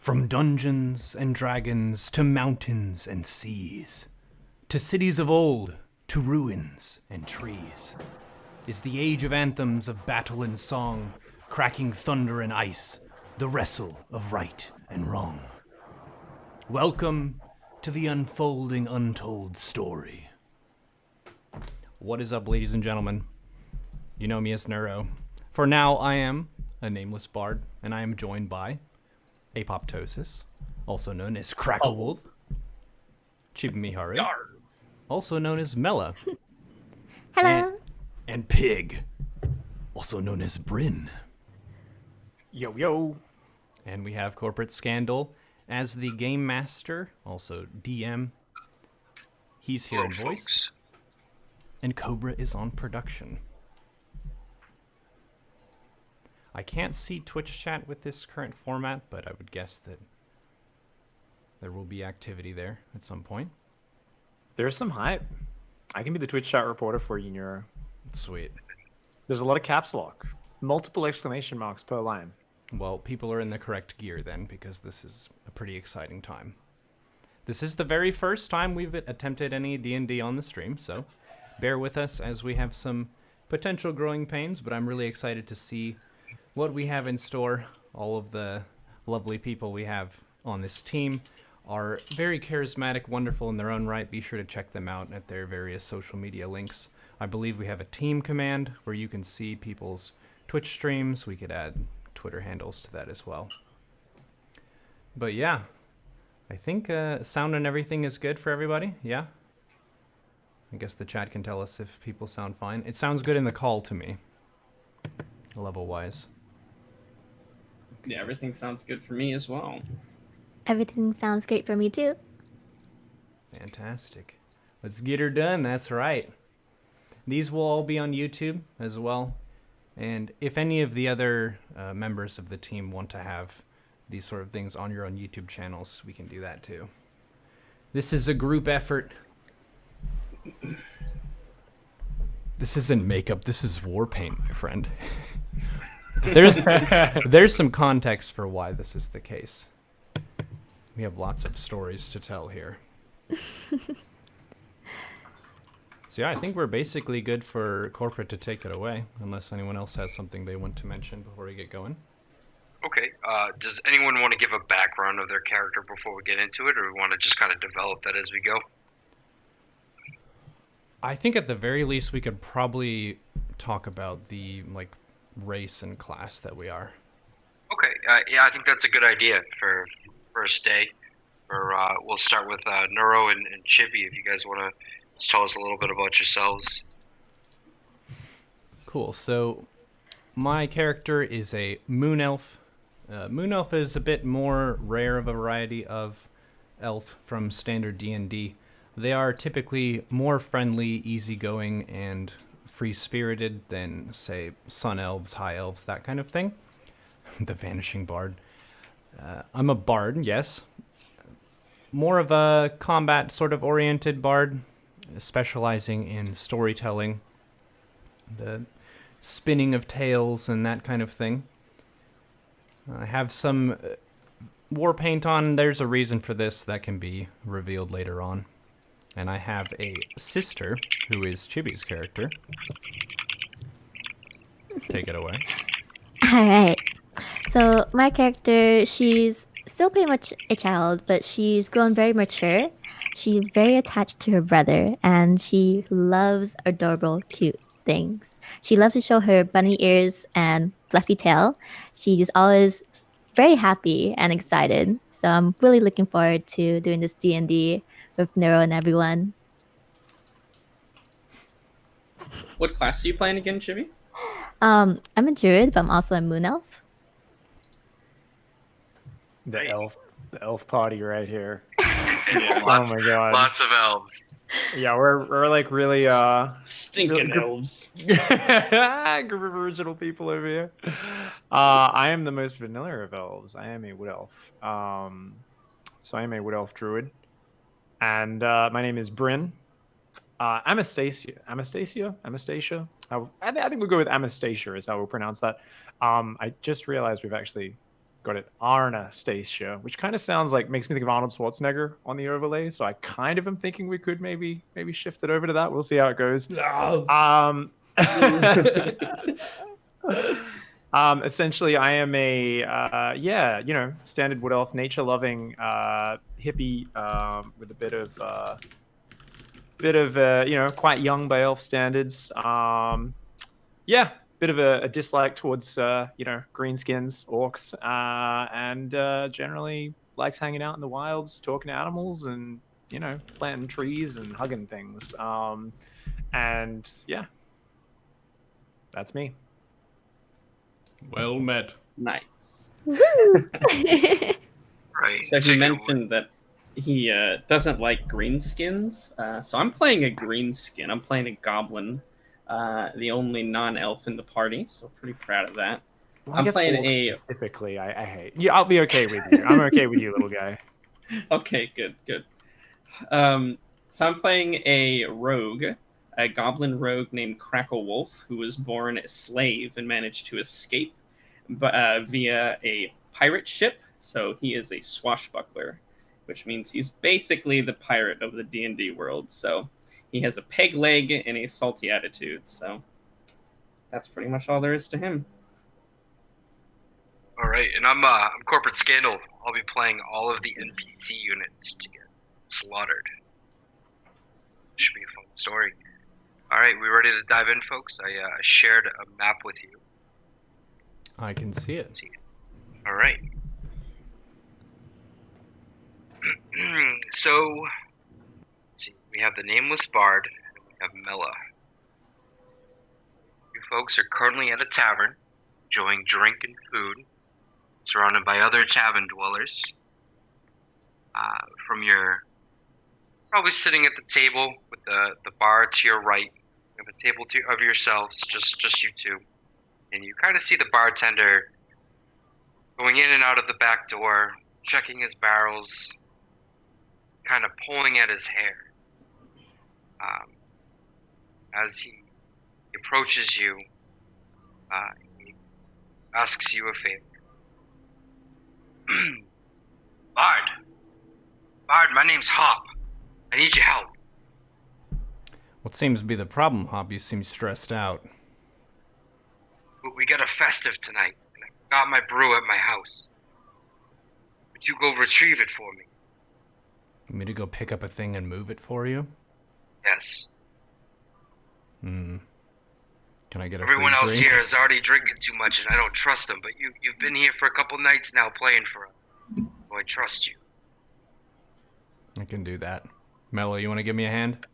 From dungeons and dragons to mountains and seas, to cities of old, to ruins and trees, is the age of anthems of battle and song, cracking thunder and ice, the wrestle of right and wrong. Welcome to the unfolding untold story. What is up, ladies and gentlemen? You know me as Neuro. For now, I am a nameless bard, and I am joined by Apop, also known as Cracklewolf, Chibi, also known as Mela. Hello. And PiG, also known as Bryn. Yo, yo. And we have Corporate Scandal as the Game Master, also DM. He's here in voice. Folks. And Cobra is on production. I can't see Twitch chat with this current format, but I would guess that there will be activity there at some point. There's some hype. I can be the Twitch chat reporter for you, Neuro. Sweet. There's a lot of caps lock. Multiple exclamation marks per line. Well, people are in the correct gear then, because this is a pretty exciting time. This is the very first time we've attempted any D&D on the stream, so bear with us as we have some potential growing pains, but I'm really excited to see what we have in store. All of the lovely people we have on this team are very charismatic, wonderful in their own right. Be sure to check them out at their various social media links. I believe we have a team command where you can see people's Twitch streams. We could add Twitter handles to that as well. But yeah, I think sound and everything is good for everybody. Yeah? I guess the chat can tell us if people sound fine. It sounds good in the call to me, level-wise. Yeah, everything sounds good for me as well. Everything sounds great for me too. Fantastic. Let's get her done, that's right. These will all be on YouTube as well. And if any of the other members of the team want to have these sort of things on your own YouTube channels, we can do that too. This is a group effort. This isn't makeup, this is war paint, my friend. There's some context for why this is the case. We have lots of stories to tell here. So yeah, I think we're basically good for Corporate to take it away, unless anyone else has something they want to mention before we get going. Okay, does anyone want to give a background of their character before we get into it, or we want to just kind of develop that as we go? I think at the very least we could probably talk about the race and class that we are. Okay, yeah, I think that's a good idea for first day. We'll start with Neuro and Chibi, if you guys want to just tell us a little bit about yourselves. Cool, so my character is a moon elf. Moon elf is a bit more rare of a variety of elf from standard D&D. They are typically more friendly, easygoing, and free-spirited than, say, sun elves, high elves, that kind of thing. The Vanishing Bard. I'm a bard, yes. More of a combat sort of oriented bard, specializing in storytelling, the spinning of tales and that kind of thing. I have some war paint on. There's a reason for this that can be revealed later on. And I have a sister, who is Chibi's character. Take it away. Alright. So my character, she's still pretty much a child, but she's grown very mature. She's very attached to her brother, and she loves adorable, cute things. She loves to show her bunny ears and fluffy tail. She's always very happy and excited. So I'm really looking forward to doing this D&D with Neuro and everyone. What class are you playing again, Chibi? I'm a druid, but I'm also a moon elf. The elf party right here. Yeah, Oh my god. Lots of elves. Yeah, we're like really Stinking group- elves. group of original people over here. I am the most vanilla of elves. I am a wood elf. So I am a wood elf druid. And my name is Bryn. Anastasia. I think we'll go with Anastasia is how we'll pronounce that. I just realized we've actually Got it. Anastasia, which kind of sounds like makes me think of Arnold Schwarzenegger on the overlay. So I kind of am thinking we could maybe shift it over to that. We'll see how it goes. Essentially, I am a standard wood elf, nature loving hippie with a bit of quite young by elf standards. Bit of a dislike towards greenskins, orcs, and generally likes hanging out in the wilds, talking to animals, and planting trees and hugging things. And yeah, that's me. Well met. Nice. Right. So he mentioned that he doesn't like greenskins. So I'm playing a greenskin. I'm playing a goblin, the only non-elf in the party. So pretty proud of that. Well, I'm playing orcs specifically. I hate. Yeah, I'll be okay with you. I'm okay with you, little guy. Okay, good. So I'm playing a rogue, a goblin rogue named Crackle Wolf, who was born a slave and managed to escape via a pirate ship. So he is a swashbuckler, which means he's basically the pirate of the D&D world. So he has a peg leg and a salty attitude. So that's pretty much all there is to him. All right, and I'm Corporate Scandal. I'll be playing all of the NPC units to get slaughtered. Should be a fun story. All right, we ready to dive in, folks? I shared a map with you. I can see it. All right. So, let's see. We have the Nameless Bard, and we have Mela. You folks are currently at a tavern, enjoying drink and food, surrounded by other tavern dwellers. From your, probably sitting at the table with the bar to your right. You have a table of yourselves, just you two. And you kind of see the bartender going in and out of the back door, checking his barrels, kind of pulling at his hair. As he approaches you, he asks you a favor. Bard, my name's Hop. I need your help. What seems to be the problem, Hop? You seem stressed out. We got a festive tonight, and I got my brew at my house. Would you go retrieve it for me? Want me to go pick up a thing and move it for you? Yes. Can I get a Everyone free else drink? here is already drinking too much, and I don't trust them. But you've been here for a couple nights now playing for us, so I trust you. I can do that. Mela, you want to give me a hand?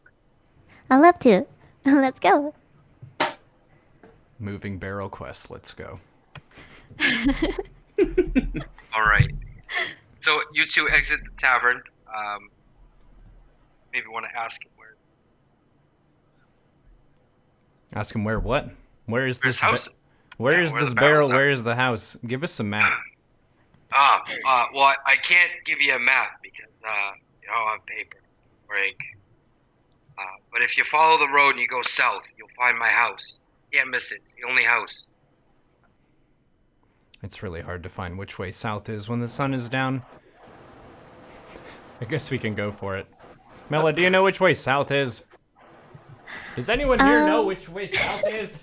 I'd love to. Let's go. Moving barrel quest. Let's go. All right. So you two exit the tavern. Maybe want to ask him where. Ask him where what? Where is Where's this? houses? Where Yeah, is where this the barrel? barrels are. Where is the house? Give us a map. Well, I can't give you a map because you don't have paper or ink. But if you follow the road and you go south, you'll find my house. Can't miss it. It's the only house. It's really hard to find which way south is when the sun is down. I guess we can go for it. Mela, do you know which way south is? Does anyone here know which way south is?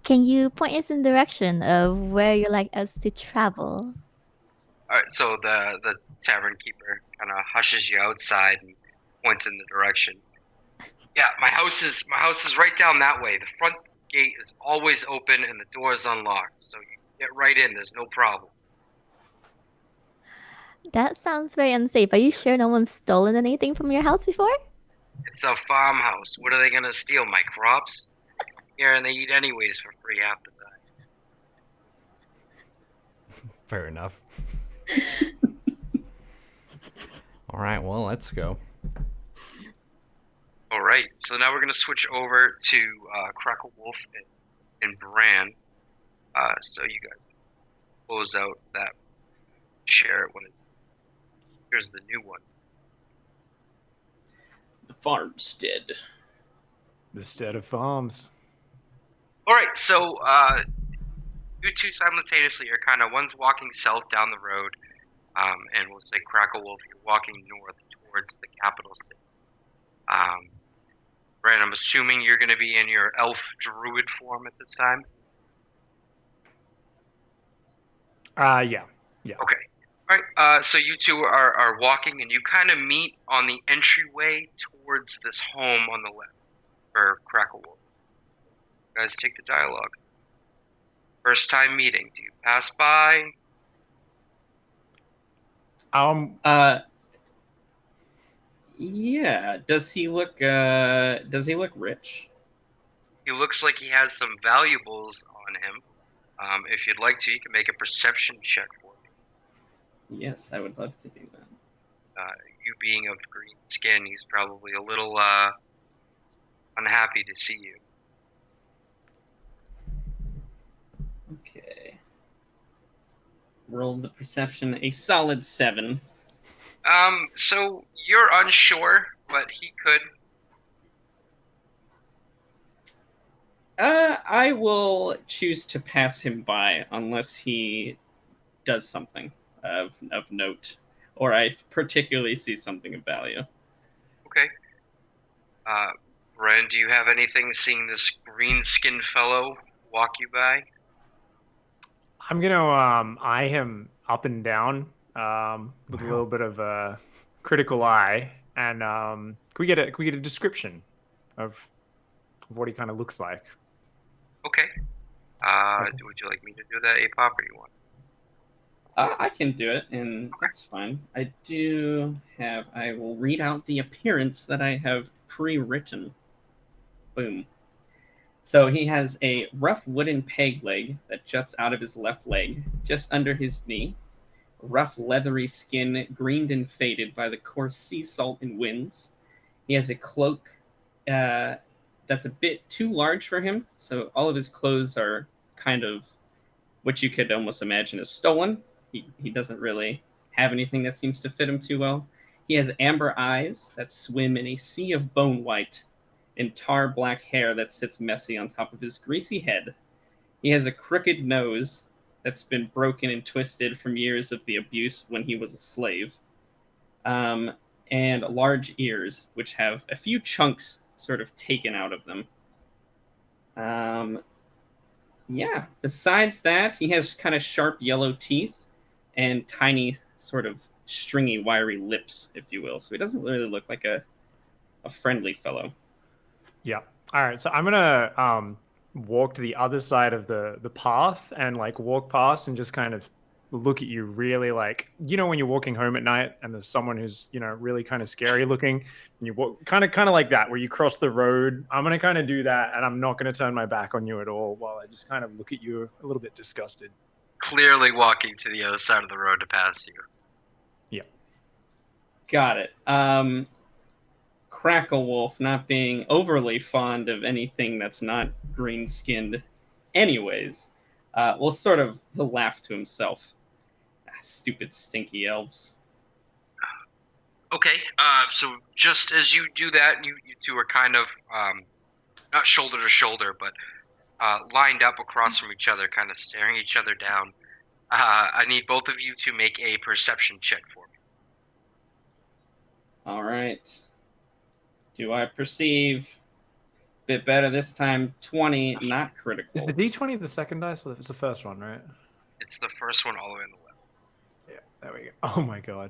Can you point us in direction of where you'd like us to travel? All right. So the tavern keeper kind of hushes you outside and points in the direction. Yeah, my house is right down that way. The front gate is always open and the door is unlocked, so you get right in. There's no problem. That sounds very unsafe. Are you sure no one's stolen anything from your house before? It's a farmhouse. What are they gonna steal? My crops? Here, and they eat anyways for free half the time. Fair enough. All right, well, let's go. All right, so now we're gonna switch over to Crackle Wolf and Bran. So you guys close out that, share it when it's. Here's the new one. The farmstead. The stead of farms. All right, so you two simultaneously are kind of, one's walking south down the road, and we'll say Crackle Wolf, you're walking north towards the capital city. Right, I'm assuming you're going to be in your elf druid form at this time? Yeah. Okay. All right, so you two are walking, and you kind of meet on the entryway towards this home on the left, for Crackle Wolf. You guys take the dialogue. First time meeting. Do you pass by? Yeah. Does he look rich? He looks like he has some valuables on him. If you'd like to, you can make a perception check for me. Yes, I would love to do that. You being of green skin, he's probably a little unhappy to see you. Okay. Roll the perception, a solid 7. So you're unsure, but he could. I will choose to pass him by unless he does something of note, or I particularly see something of value. Okay. Ren, do you have anything seeing this green-skinned fellow walk you by? I'm gonna eye him up and down with a little bit of a critical eye, and can we get a description of what he kind of looks like? Okay. Would you like me to do that, Apop, or you want? I can do it, and that's fine. I will read out the appearance that I have pre-written. Boom. So he has a rough wooden peg leg that juts out of his left leg, just under his knee. Rough leathery skin, greened and faded by the coarse sea salt and winds. He has a cloak that's a bit too large for him, so all of his clothes are kind of what you could almost imagine as stolen. He doesn't really have anything that seems to fit him too well. He has amber eyes that swim in a sea of bone white, and tar black hair that sits messy on top of his greasy head. He has a crooked nose that's been broken and twisted from years of the abuse when he was a slave, and large ears, which have a few chunks sort of taken out of them. Yeah, besides that, he has kind of sharp yellow teeth and tiny sort of stringy, wiry lips, if you will. So he doesn't really look like a friendly fellow. Yeah. All right. So I'm gonna walk to the other side of the path and like walk past and just kind of look at you really like, when you're walking home at night and there's someone who's, really kind of scary looking and you walk kind of like that where you cross the road. I'm going to kind of do that, and I'm not going to turn my back on you at all while I just kind of look at you a little bit disgusted. Clearly walking to the other side of the road to pass you. Yeah. Got it. Crackle Wolf, not being overly fond of anything that's not green-skinned anyways, will sort of laugh to himself. Stupid stinky elves. Okay, so just as you do that, you two are kind of, not shoulder to shoulder, but lined up across from each other, kind of staring each other down. I need both of you to make a perception check for me. All right. Do I perceive? Bit better this time. 20, not critical. Is the D20 the second dice, or it's the first one, right? It's the first one all the way on the left. Yeah, there we go. Oh my god.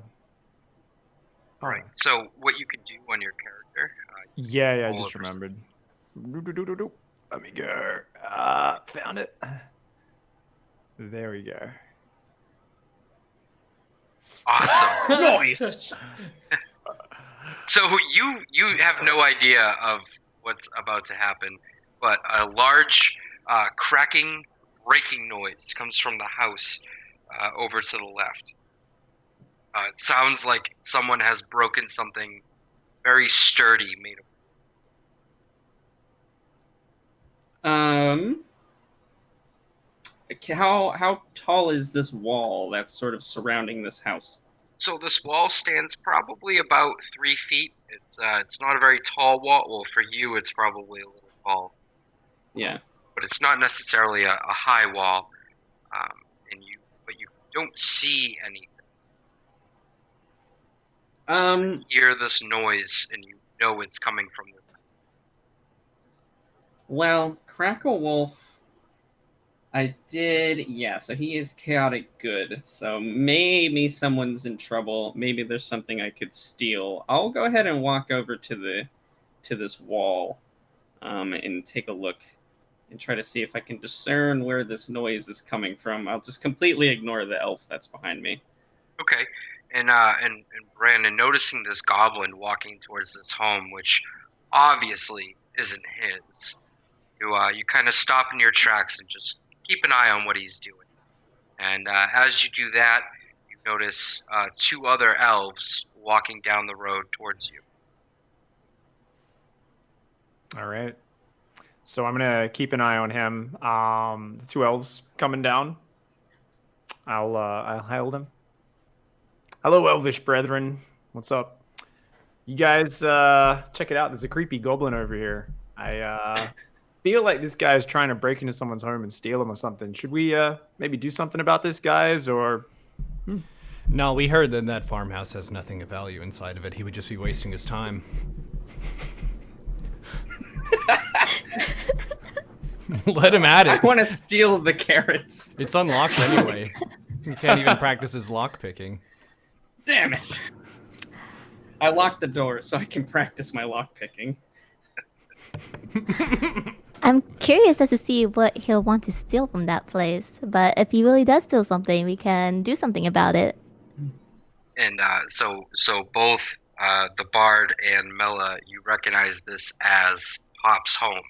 All right. So what you can do on your character? Yeah, I just remembered. Let me go. Found it. There we go. Awesome. Nice. So you have no idea of what's about to happen, but a large cracking, breaking noise comes from the house over to the left. It sounds like someone has broken something very sturdy made of. How tall is this wall that's sort of surrounding this house? So this wall stands probably about 3 feet. It's not a very tall wall. Well, for you, it's probably a little tall. Yeah. But it's not necessarily a high wall. but you don't see anything. Um. You hear this noise, and you know it's coming from this. Well, Crackle Wolf, I did. Yeah. So he is chaotic good. So maybe someone's in trouble. Maybe there's something I could steal. I'll go ahead and walk over to this wall, and take a look and try to see if I can discern where this noise is coming from. I'll just completely ignore the elf that's behind me. Okay, and Brandon, noticing this goblin walking towards this home, which obviously isn't his, you kind of stop in your tracks and just keep an eye on what he's doing. And as you do that, you notice two other elves walking down the road towards you. All right. So I'm gonna keep an eye on him. The two elves coming down. I'll hail them. Hello, elvish brethren. What's up? You guys, check it out. There's a creepy goblin over here. I feel like this guy is trying to break into someone's home and steal them or something. Should we maybe do something about this, guys? Or No, we heard that farmhouse has nothing of value inside of it. He would just be wasting his time. Let him at I it. want to steal the carrots. It's unlocked anyway. He can't even practice his lock picking. Damn it! I locked the door so I can practice my lock picking. I'm curious as to see what he'll want to steal from that place. But if he really does steal something, we can do something about it. And so both the Bard and Mela, you recognize this as Hop's home.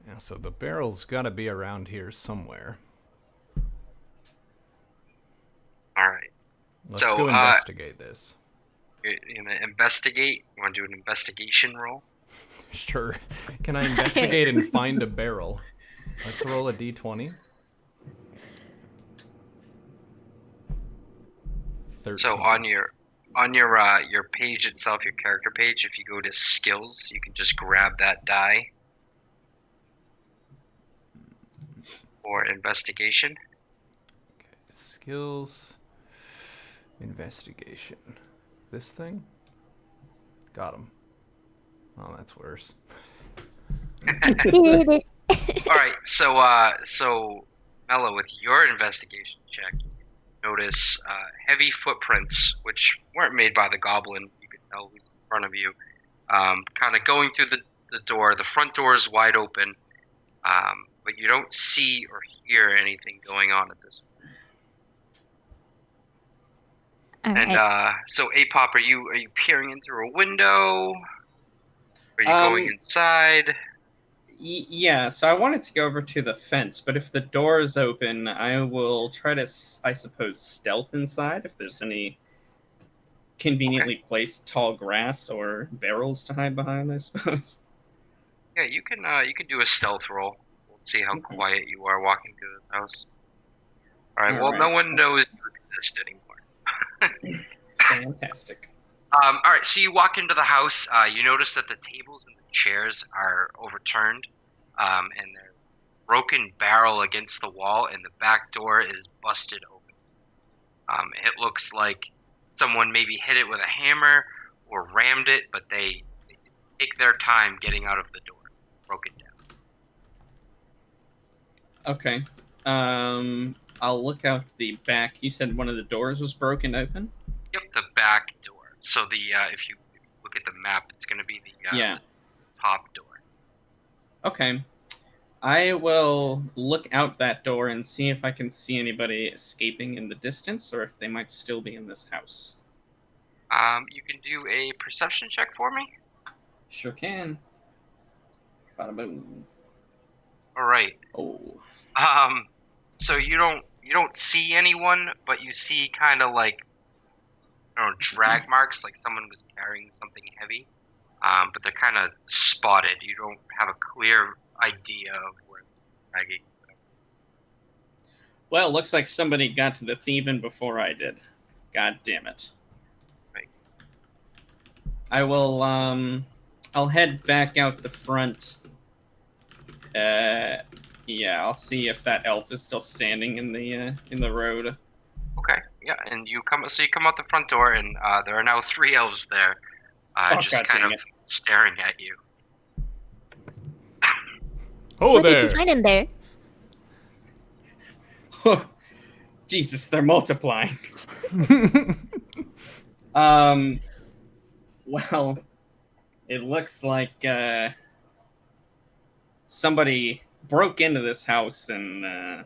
Yeah, so the barrel's got to be around here somewhere. All right. Let's So, go investigate this. You're gonna investigate. You want to do an investigation roll? Sure. Can I investigate and find a barrel? Let's roll a d20. 13. So on your page itself, your character page, if you go to skills, you can just grab that die for investigation. Okay, skills, investigation. This thing? Got him. Oh, that's worse. He did it. All right, so Mela, with your investigation check, you notice heavy footprints, which weren't made by the goblin. You could tell who's in front of you. Kind of going through the door. The front door is wide open, but you don't see or hear anything going on at this point. All And right. so, Apop, are you peering in through a window? Are you going Um, inside? Yeah, so I wanted to go over to the fence, but if the door is open, I will try to, I suppose, stealth inside if there's any conveniently placed tall grass or barrels to hide behind, I suppose. Yeah, you can do a stealth roll. We'll see how Okay. quiet you are walking through this house. All right. All Well, no right. one knows you exist anymore. Fantastic. All right. So you walk into the house. You notice that the tables and the chairs are overturned, and there's a broken barrel against the wall, and the back door is busted open. It looks like someone maybe hit it with a hammer or rammed it, but they take their time getting out of the door. Broke it down. Okay. I'll look out the back. You said one of the doors was broken open? Yep, the back door. So if you look at the map, it's going to be the Yeah. top door. Okay. I will look out that door and see if I can see anybody escaping in the distance or if they might still be in this house. You can do a perception check for me. Sure can. Bada boom. All right. Oh. So you don't see anyone, but you see kind of like, I don't know, drag marks, like someone was carrying something heavy. But they're kind of spotted. You don't have a clear idea of where they're dragging. Well, looks like somebody got to the thieving before I did. God damn it. Right. I will, I'll head back out the front Yeah, I'll see if that elf is still standing in the road. Okay, yeah, and you come out the front door, and there are now 3 elves there, Oh, just God kind dang of staring at you. Oh What did there! you find in there? Jesus, they're multiplying. Well, it looks like somebody broke into this house and I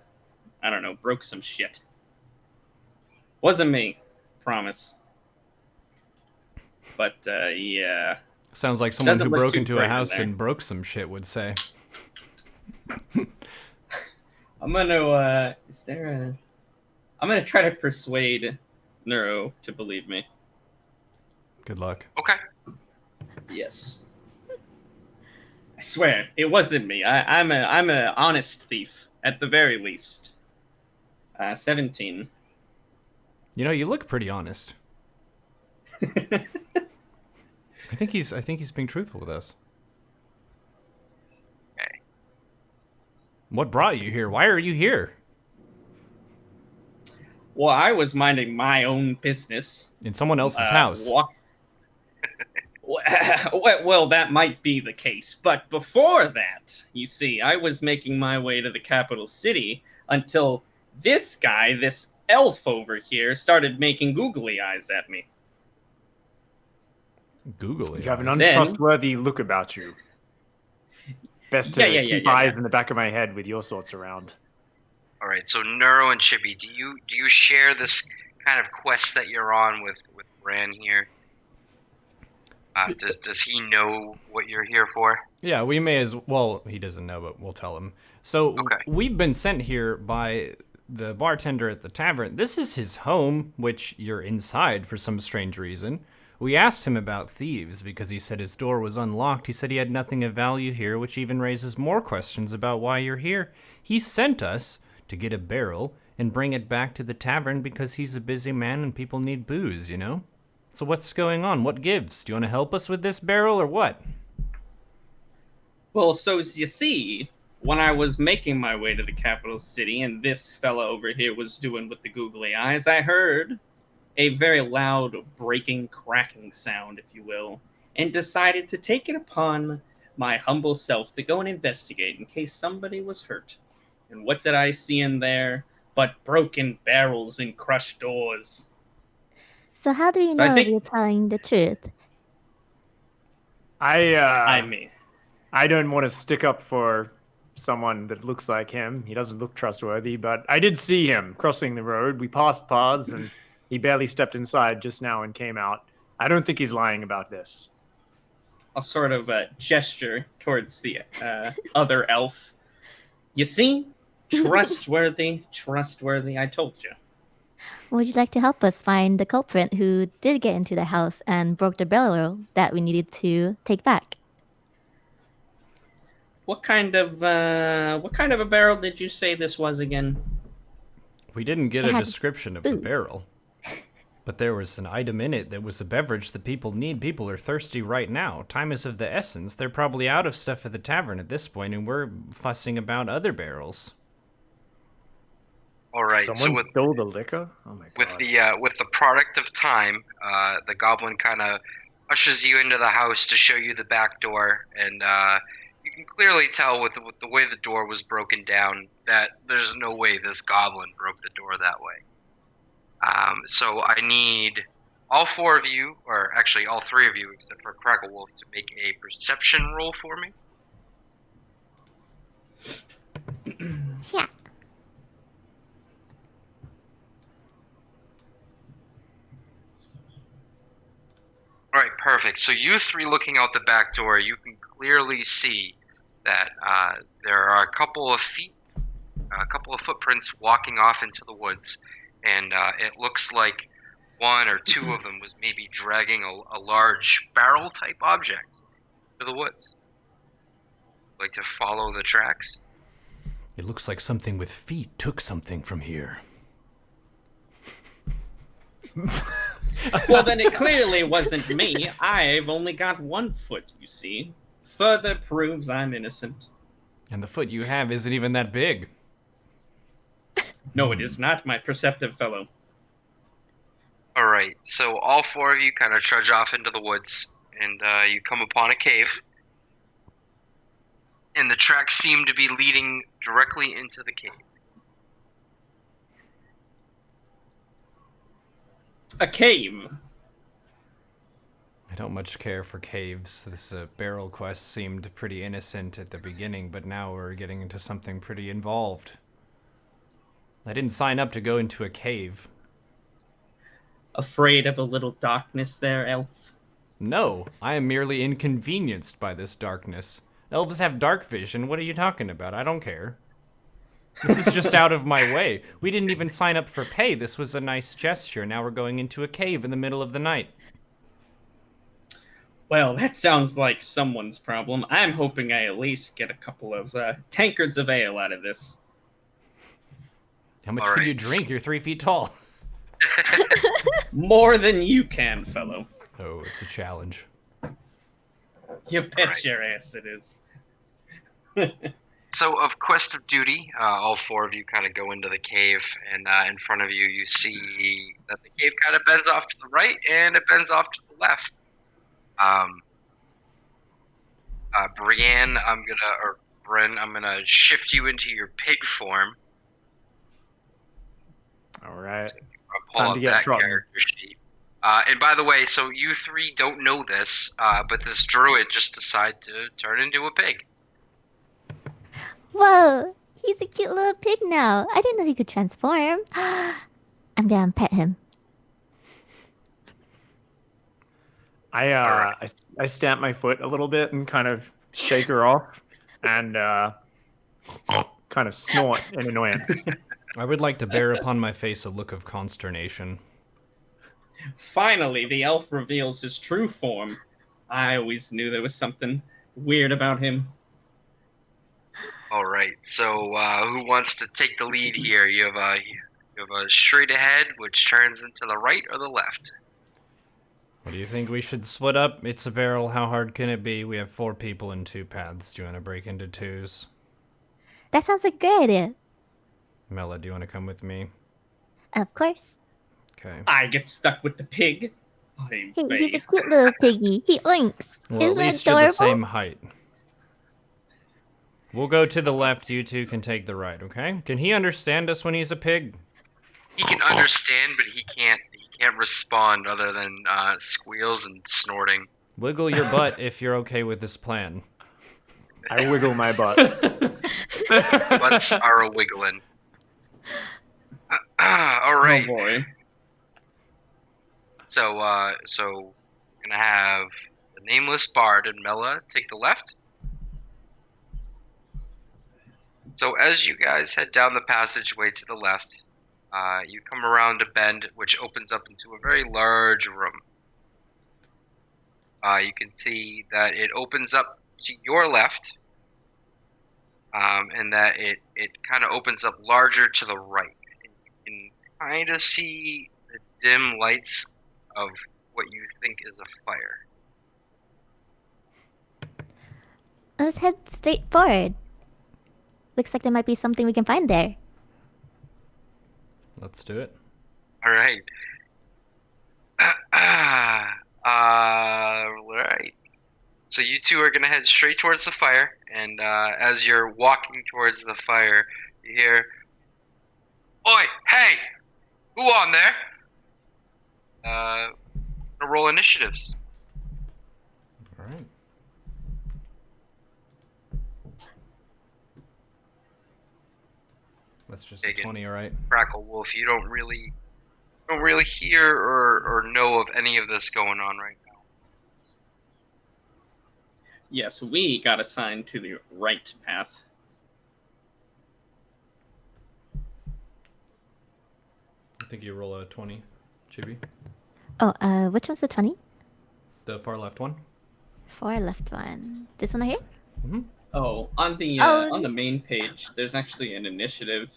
don't know, broke some shit. Wasn't me, promise. But yeah, Sounds like someone Doesn't who look broke too into a bright in house there. and broke some shit would say. I'm gonna. I'm gonna try to persuade Neuro to believe me. Good luck. Okay. Yes. I swear, it wasn't me. I'm a honest thief at the very least. 17. You know, you look pretty honest. I think he's being truthful with us. Okay. What brought you here? Why are you here? Well, I was minding my own business. In someone else's house. Well, that might be the case. But before that, you see, I was making my way to the capital city until this guy, this elf over here, started making googly eyes at me. Googly. You have an eyes. untrustworthy look about you. Best to Yeah, keep yeah. eyes in the back of my head with your sorts around. All right. So Neuro and Chibi, do you share this kind of quest that you're on with Ran here? Does he know what you're here for? Yeah, we may as well. He doesn't know, but we'll tell him. So Okay. we've been sent here by the bartender at the tavern. This is his home, which you're inside for some strange reason. We asked him about thieves because he said his door was unlocked. He said he had nothing of value here, which even raises more questions about why you're here. He sent us to get a barrel and bring it back to the tavern because he's a busy man and people need booze, you know? So what's going on? What gives? Do you want to help us with this barrel or what? Well, so as you see, when I was making my way to the capital city and this fella over here was doing with the googly eyes, I heard a very loud breaking, cracking sound, if you will, and decided to take it upon my humble self to go and investigate in case somebody was hurt. And what did I see in there but broken barrels and crushed doors? So how do we So I know think- you're telling the truth? I mean, I don't want to stick up for someone that looks like him. He doesn't look trustworthy, but I did see him crossing the road. We passed paths, and he barely stepped inside just now and came out. I don't think he's lying about this. I'll sort of gesture towards the other elf. You see? Trustworthy, I told you. Would you like to help us find the culprit who did get into the house and broke the barrel that we needed to take back? What kind of a barrel did you say this was again? We didn't get It a had description of the booze. barrel, but there was an item in it that was a beverage that people need. People are thirsty right now. Time is of the essence. They're probably out of stuff at the tavern at this point, and we're fussing about other barrels. All right. Someone So with stole the liquor? Oh my god. with the product of time, the goblin kind of ushers you into the house to show you the back door, and you can clearly tell with the way the door was broken down that there's no way this goblin broke the door that way. So I need all 4 of you, or actually all 3 of you, except for Crackle Wolf, to make a perception roll for me. Yeah. All right, perfect. So you 3 looking out the back door, you can clearly see that there are a couple of footprints walking off into the woods, and it looks like 1 or 2 of them was maybe dragging a large barrel-type object to the woods. Like to follow the tracks? It looks like something with feet took something from here. Well, then it clearly wasn't me. I've only got 1 foot, you see. Further proves I'm innocent. And the foot you have isn't even that big. No, it is not, my perceptive fellow. All right, so all four of you kind of trudge off into the woods, and you come upon a cave. And the tracks seem to be leading directly into the cave. A cave. I don't much care for caves. This barrel quest seemed pretty innocent at the beginning, but now we're getting into something pretty involved. I didn't sign up to go into a cave. Afraid of a little darkness there, elf? No, I am merely inconvenienced by this darkness. Elves have dark vision. What are you talking about? I don't care. This is just out of my way. We didn't even sign up for pay. This was a nice gesture. Now we're going into a cave in the middle of the night. Well, that sounds like someone's problem. I'm hoping I at least get a couple of tankards of ale out of this. How much All can you right. drink? You're 3 feet tall. More than you can, fellow. Oh, it's a challenge. You bet Alright. your ass it is. So, of quest of duty, all four of you kind of go into the cave, and in front of you, you see that the cave kind of bends off to the right and it bends off to the left. Brienne, Bryn, I'm gonna shift you into your pig form. All right. I'll pull Time up to get that trodden. character sheet. And by the way, so you three don't know this, but this druid just decided to turn into a pig. Whoa, he's a cute little pig now. I didn't know he could transform. I'm gonna pet him. I stamp my foot a little bit and kind of shake her off, and kind of snort in annoyance. I would like to bear upon my face a look of consternation. Finally, the elf reveals his true form. I always knew there was something weird about him. All right. So who wants to take the lead here? You have a straight ahead, which turns into the right or the left. What do you think we should split up? It's a barrel. How hard can it be? We have 4 people in 2 paths. Do you want to break into 2s? That sounds like a great idea. Mela, do you want to come with me? Of course. Okay. I get stuck with the pig. I Hey, he's a obey. cute little piggy. He oinks. Well, Isn't at least that you're adorable? the same height. We'll go to the left. You 2 can take the right, okay? Can he understand us when he's a pig? He can understand, but he can't respond other than squeals and snorting. Wiggle your butt if you're okay with this plan. I wiggle my butt. Butts are a wiggling. All right. Oh boy. So we're gonna have the nameless bard and Mela take the left. So as you guys head down the passageway to the left, you come around a bend which opens up into a very large room. You can see that it opens up to your left, and that it kind of opens up larger to the right. And you can kind of see the dim lights of what you think is a fire. Let's head straight forward. Looks like there might be something we can find there. Let's do it. All right. Right. So you two are gonna head straight towards the fire, and as you're walking towards the fire, you hear, "Oi, hey, who on there?" Gonna roll initiatives. All right. That's just a Taken. 20, all right? Crackle Wolf, you don't really hear or know of any of this going on right now. Yes, we got assigned to the right path. I think you roll a 20, Chibi. Oh, which one's the 20? The far left one. Far left one. This one right here? Mm-hmm. Oh, on the main page, there's actually an initiative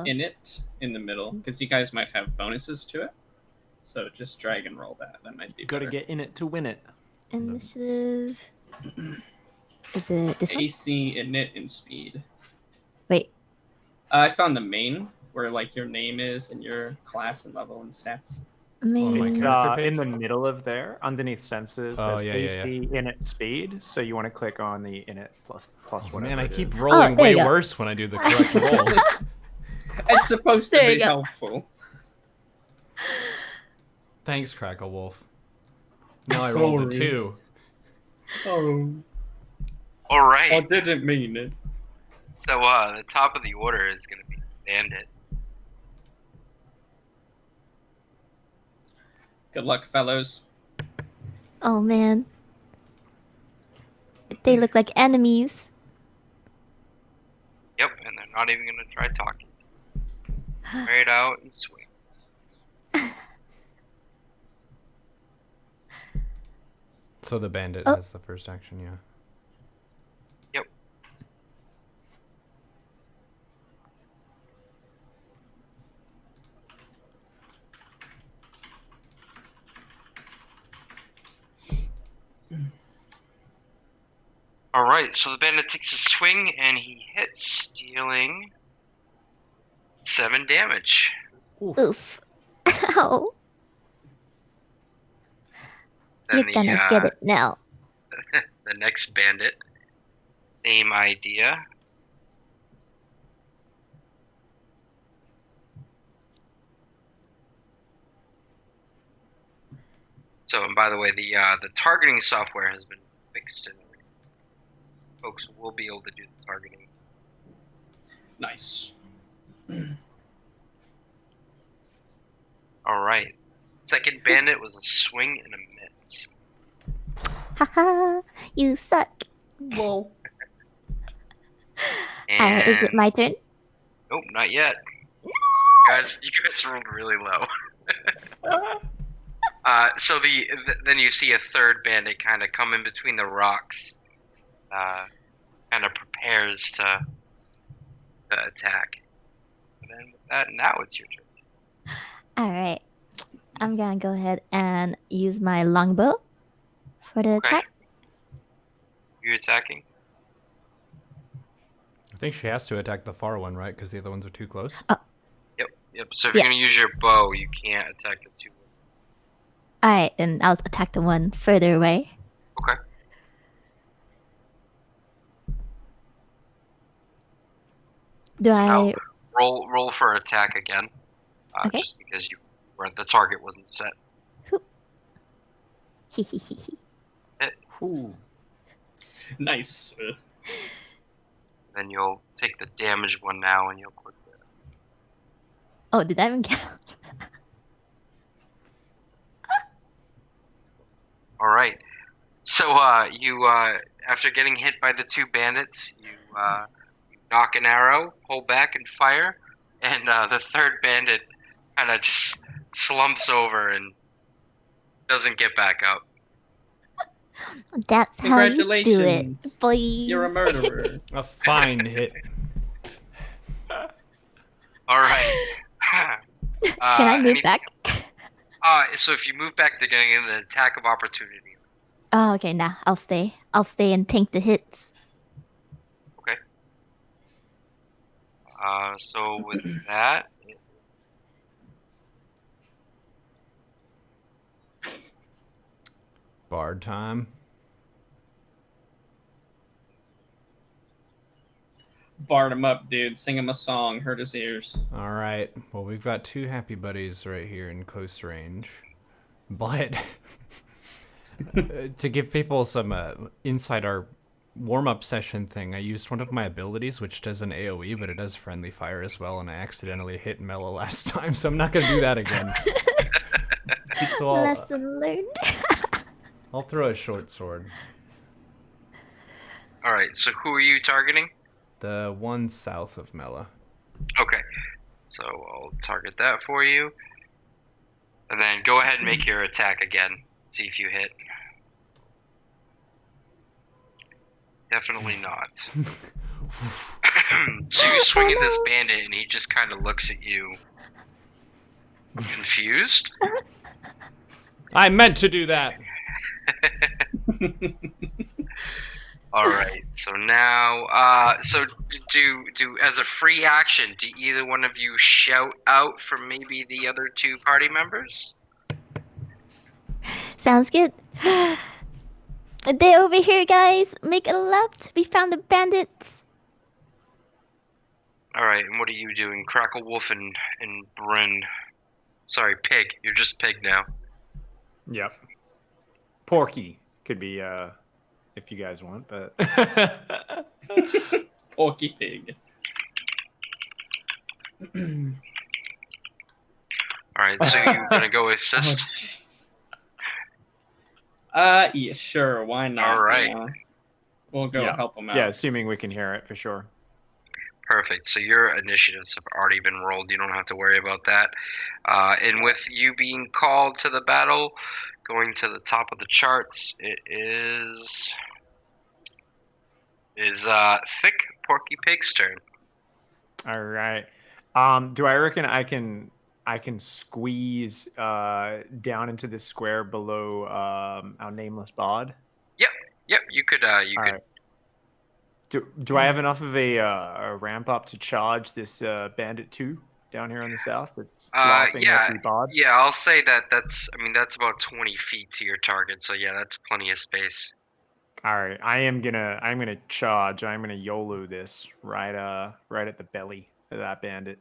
in it in the middle because you guys might have bonuses to it. So just drag and roll that. That might be Got to better. get in it to win it. Initiative. Is it this one? AC, init, and speed. Wait. It's on the main, where like your name is and your class and level and stats. my It's character page? in the middle of there, underneath senses. Oh, There's yeah, AC, init, speed. So you want to click on the init plus whatever. Man, I it keep is. rolling there way you go. worse when I do the correct roll. It's supposed to There you be go. helpful. Thanks, Crackle Wolf. Now I rolled a Sorry. 2. Oh, All right. I didn't mean it. So the top of the order is going to be Bandit. Good luck, fellows. Oh man. They look like enemies. Yep, and they're not even going to try talking. Right out and swing. So the bandit Oh. has the first action, yeah. Yep. Alright, so the bandit takes a swing and he hits, dealing 7 damage. Oof. Ow. Then You're gonna get it now. the next bandit, same idea. So, and by the way, the targeting software has been fixed, and folks will be able to do the targeting. Nice. All right, second bandit was a swing and a miss. Haha. You suck. Well, Alright, is it And my turn? nope, not yet. You guys rolled really low. So then you see a third bandit kind of come in between the rocks, kind of prepares to attack. And then with that, now it's your turn. Alright. I'm gonna go ahead and use my longbow for the Okay. attack. You attacking? I think she has to attack the far one, right? Because the other ones are too close. Yep. So if Yeah. you're gonna use your bow, you can't attack the two. Alright, then I'll attack the one further away. Okay. Do I? Now roll for attack again. Okay. Just because the target wasn't set. Ooh. nice. Then you'll take the damage one now, and you'll click there. Oh, did that even count? All right. So you after getting hit by the two bandits, you knock an arrow, pull back and fire, and the third bandit kind of just slumps over and doesn't get back up. That's how you do it, Congratulations. please. You're a murderer. A fine hit. All right. Can I move back? So if you move back, they're getting an attack of opportunity. Oh, okay. Nah, I'll stay. I'll stay and tank the hits. Okay. So with that, Bard time. Bard him up, dude. Sing him a song. Hurt his ears. All right. Well, we've got two happy buddies right here in close range. But to give people some inside our warm-up session thing, I used one of my abilities, which does an AoE, but it does friendly fire as well, and I accidentally hit Mello last time, so I'm not going to do that again. So Lesson learned. I'll throw a short sword. all right. So who are you targeting? The one south of Mela. Okay. So I'll target that for you, and then go ahead and make your attack again. See if you hit. Definitely not. So you swing at this bandit, and he just kind of looks at you, confused. I meant to do that! All right. So now, so do as a free action, do either one of you shout out for maybe the other two party members? Sounds good. They're over here, guys. Make a left. We found the bandits. All right. And what are you doing, Crackle Wolf and Bryn? Sorry, Pig. You're just Pig now. Yep. Porky could be if you guys want, but Porky Pig. All right. So you're gonna go assist. jeez. Yeah, sure. Why not? All right. We'll go Yeah. help them out. yeah, assuming we can hear it for sure. Perfect. So your initiatives have already been rolled. You don't have to worry about that. And with you being called to the battle, going to the top of the charts, it is Thick Porky Pig's turn. All right. Do I reckon I can squeeze down into this square below our nameless bard? Yep. You could. All right. Do I have enough of a ramp up to charge this bandit 2 down here on the south that's laughing at the bard? Yeah. I'll say that's about 20 feet to your target. So yeah, that's plenty of space. All right. I'm gonna charge. I'm gonna YOLO this right at the belly of that bandit.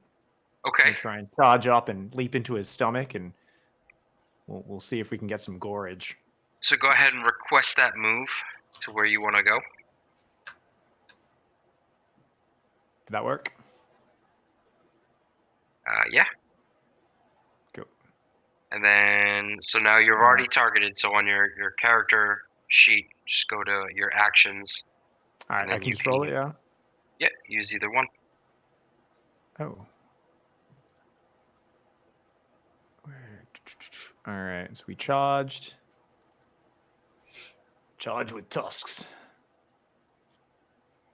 Okay. And try and charge up and leap into his stomach, and we'll see if we can get some gorage. So go ahead and request that move to where you want to go. Did that work? Yeah. Cool. And then, so now you're already targeted. So on your character sheet, just go to your actions. All right. And I then can you control can- it. Yeah. Yeah, use either one. Oh. All right. So we charged. Charge with tusks.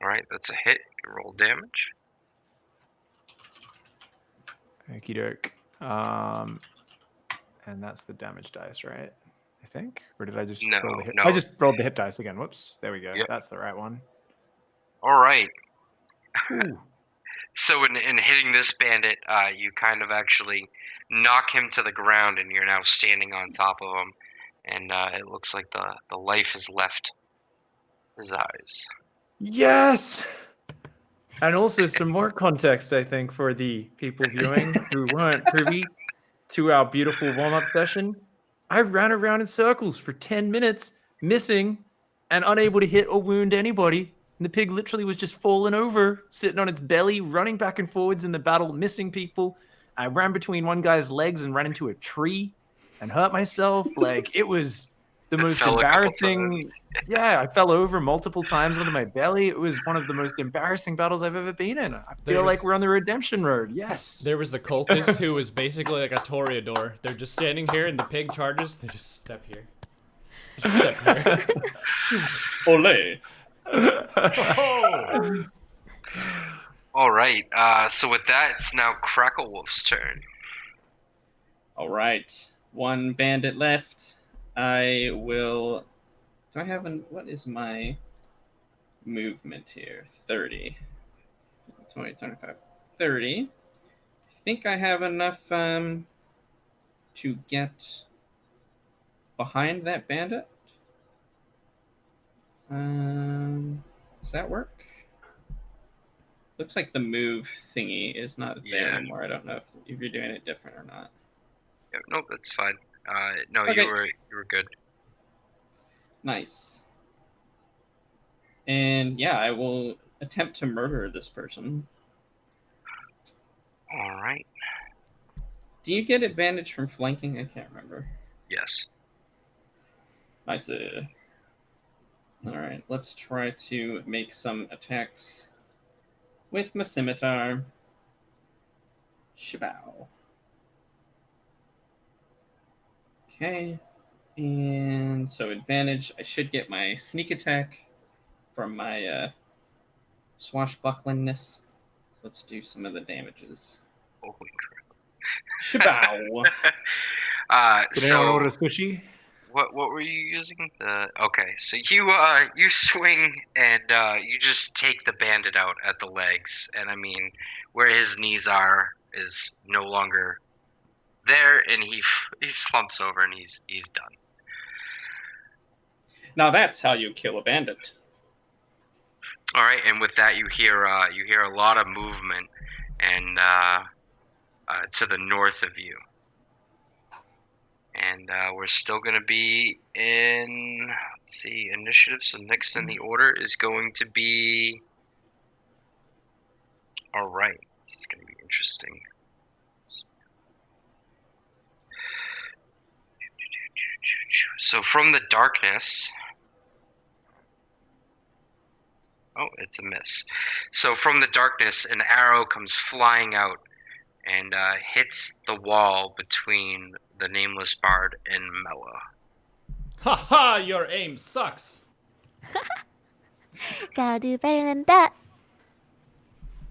All right, that's a hit. You roll damage. Okie doke. And that's the damage dice, right? I think, or did I just No, roll the hit? no. I just rolled the hit dice again. Whoops. There we go. Yep. That's the right one. All right. Ooh. So in hitting this bandit, you kind of actually knock him to the ground, and you're now standing on top of him. And it looks like the life has left his eyes. Yes. And also some more context, I think, for the people viewing who weren't privy to our beautiful warm-up session. I ran around in circles for 10 minutes, missing and unable to hit or wound anybody. And the pig literally was just falling over, sitting on its belly, running back and forwards in the battle, missing people. I ran between one guy's legs and ran into a tree and hurt myself. Like, it was the most fell a couple embarrassing. Yeah, I fell over multiple times onto my belly. It was one of the most embarrassing battles I've ever been in. I feel like we're on the redemption road. Yes. There was a cultist who was basically like a toreador. They're just standing here, and the pig charges. They just step here. Just step here. Ole. Oh! All right. So with that, it's now Crackle Wolf's turn. All right. One bandit left. I will. Do I have what is my movement here? 30. 20, 25, 30. I think I have enough to get behind that bandit. Does that work? Looks like the move thingy is not there Yeah. anymore. I don't know if you're doing it different or not. Yeah, nope, that's fine. No, Okay. you were good. Nice. And yeah, I will attempt to murder this person. All right. Do you get advantage from flanking? I can't remember. Yes. Nice. All right, let's try to make some attacks with my scimitar. Shabow. Okay. And so advantage, I should get my sneak attack from my swashbucklingness. So let's do some of the damages. Holy Shabow. crap. Did anyone order a squishy? What were you using? Okay, so you swing and you just take the bandit out at the legs, and I mean where his knees are is no longer there, and he slumps over and he's done. Now that's how you kill a bandit. All right, and with that you hear a lot of movement, and to the north of you. And we're still going to be in, let's see, initiative. So next in the order is going to be, all right, this is going to be interesting. So from the darkness, oh, it's a miss. So from the darkness, an arrow comes flying out and hits the wall between the Nameless Bard and Mela. Ha ha! Your aim sucks. Gotta do better than that.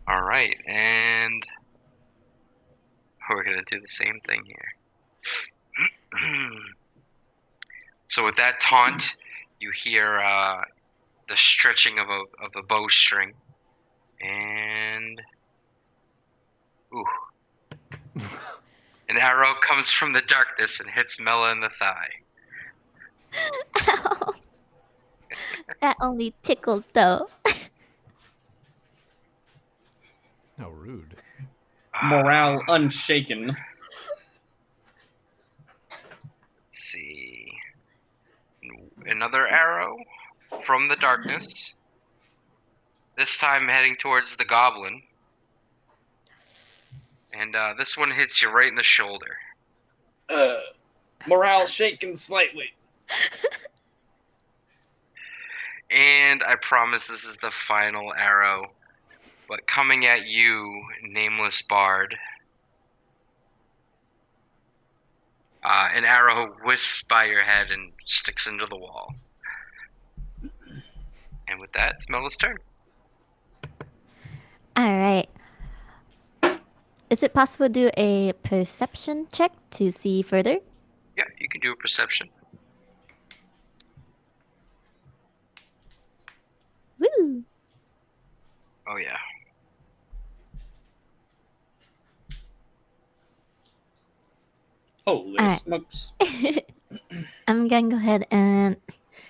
All right, and we're gonna do the same thing here. So with that taunt, you hear the stretching of a bowstring, and ooh, an arrow comes from the darkness and hits Mela in the thigh. Ow. That only tickled though. How rude. Morale unshaken. Let's see. Another arrow from the darkness. This time heading towards the goblin. And this one hits you right in the shoulder. Morale shaken slightly. And I promise this is the final arrow. But coming at you, Nameless Bard. An arrow whisks by your head and sticks into the wall. And with that, it's Mela's turn. Alright. Is it possible to do a perception check to see further? Yeah, you can do a perception. Woo! Oh, yeah. Holy Alright. smokes. I'm gonna go ahead and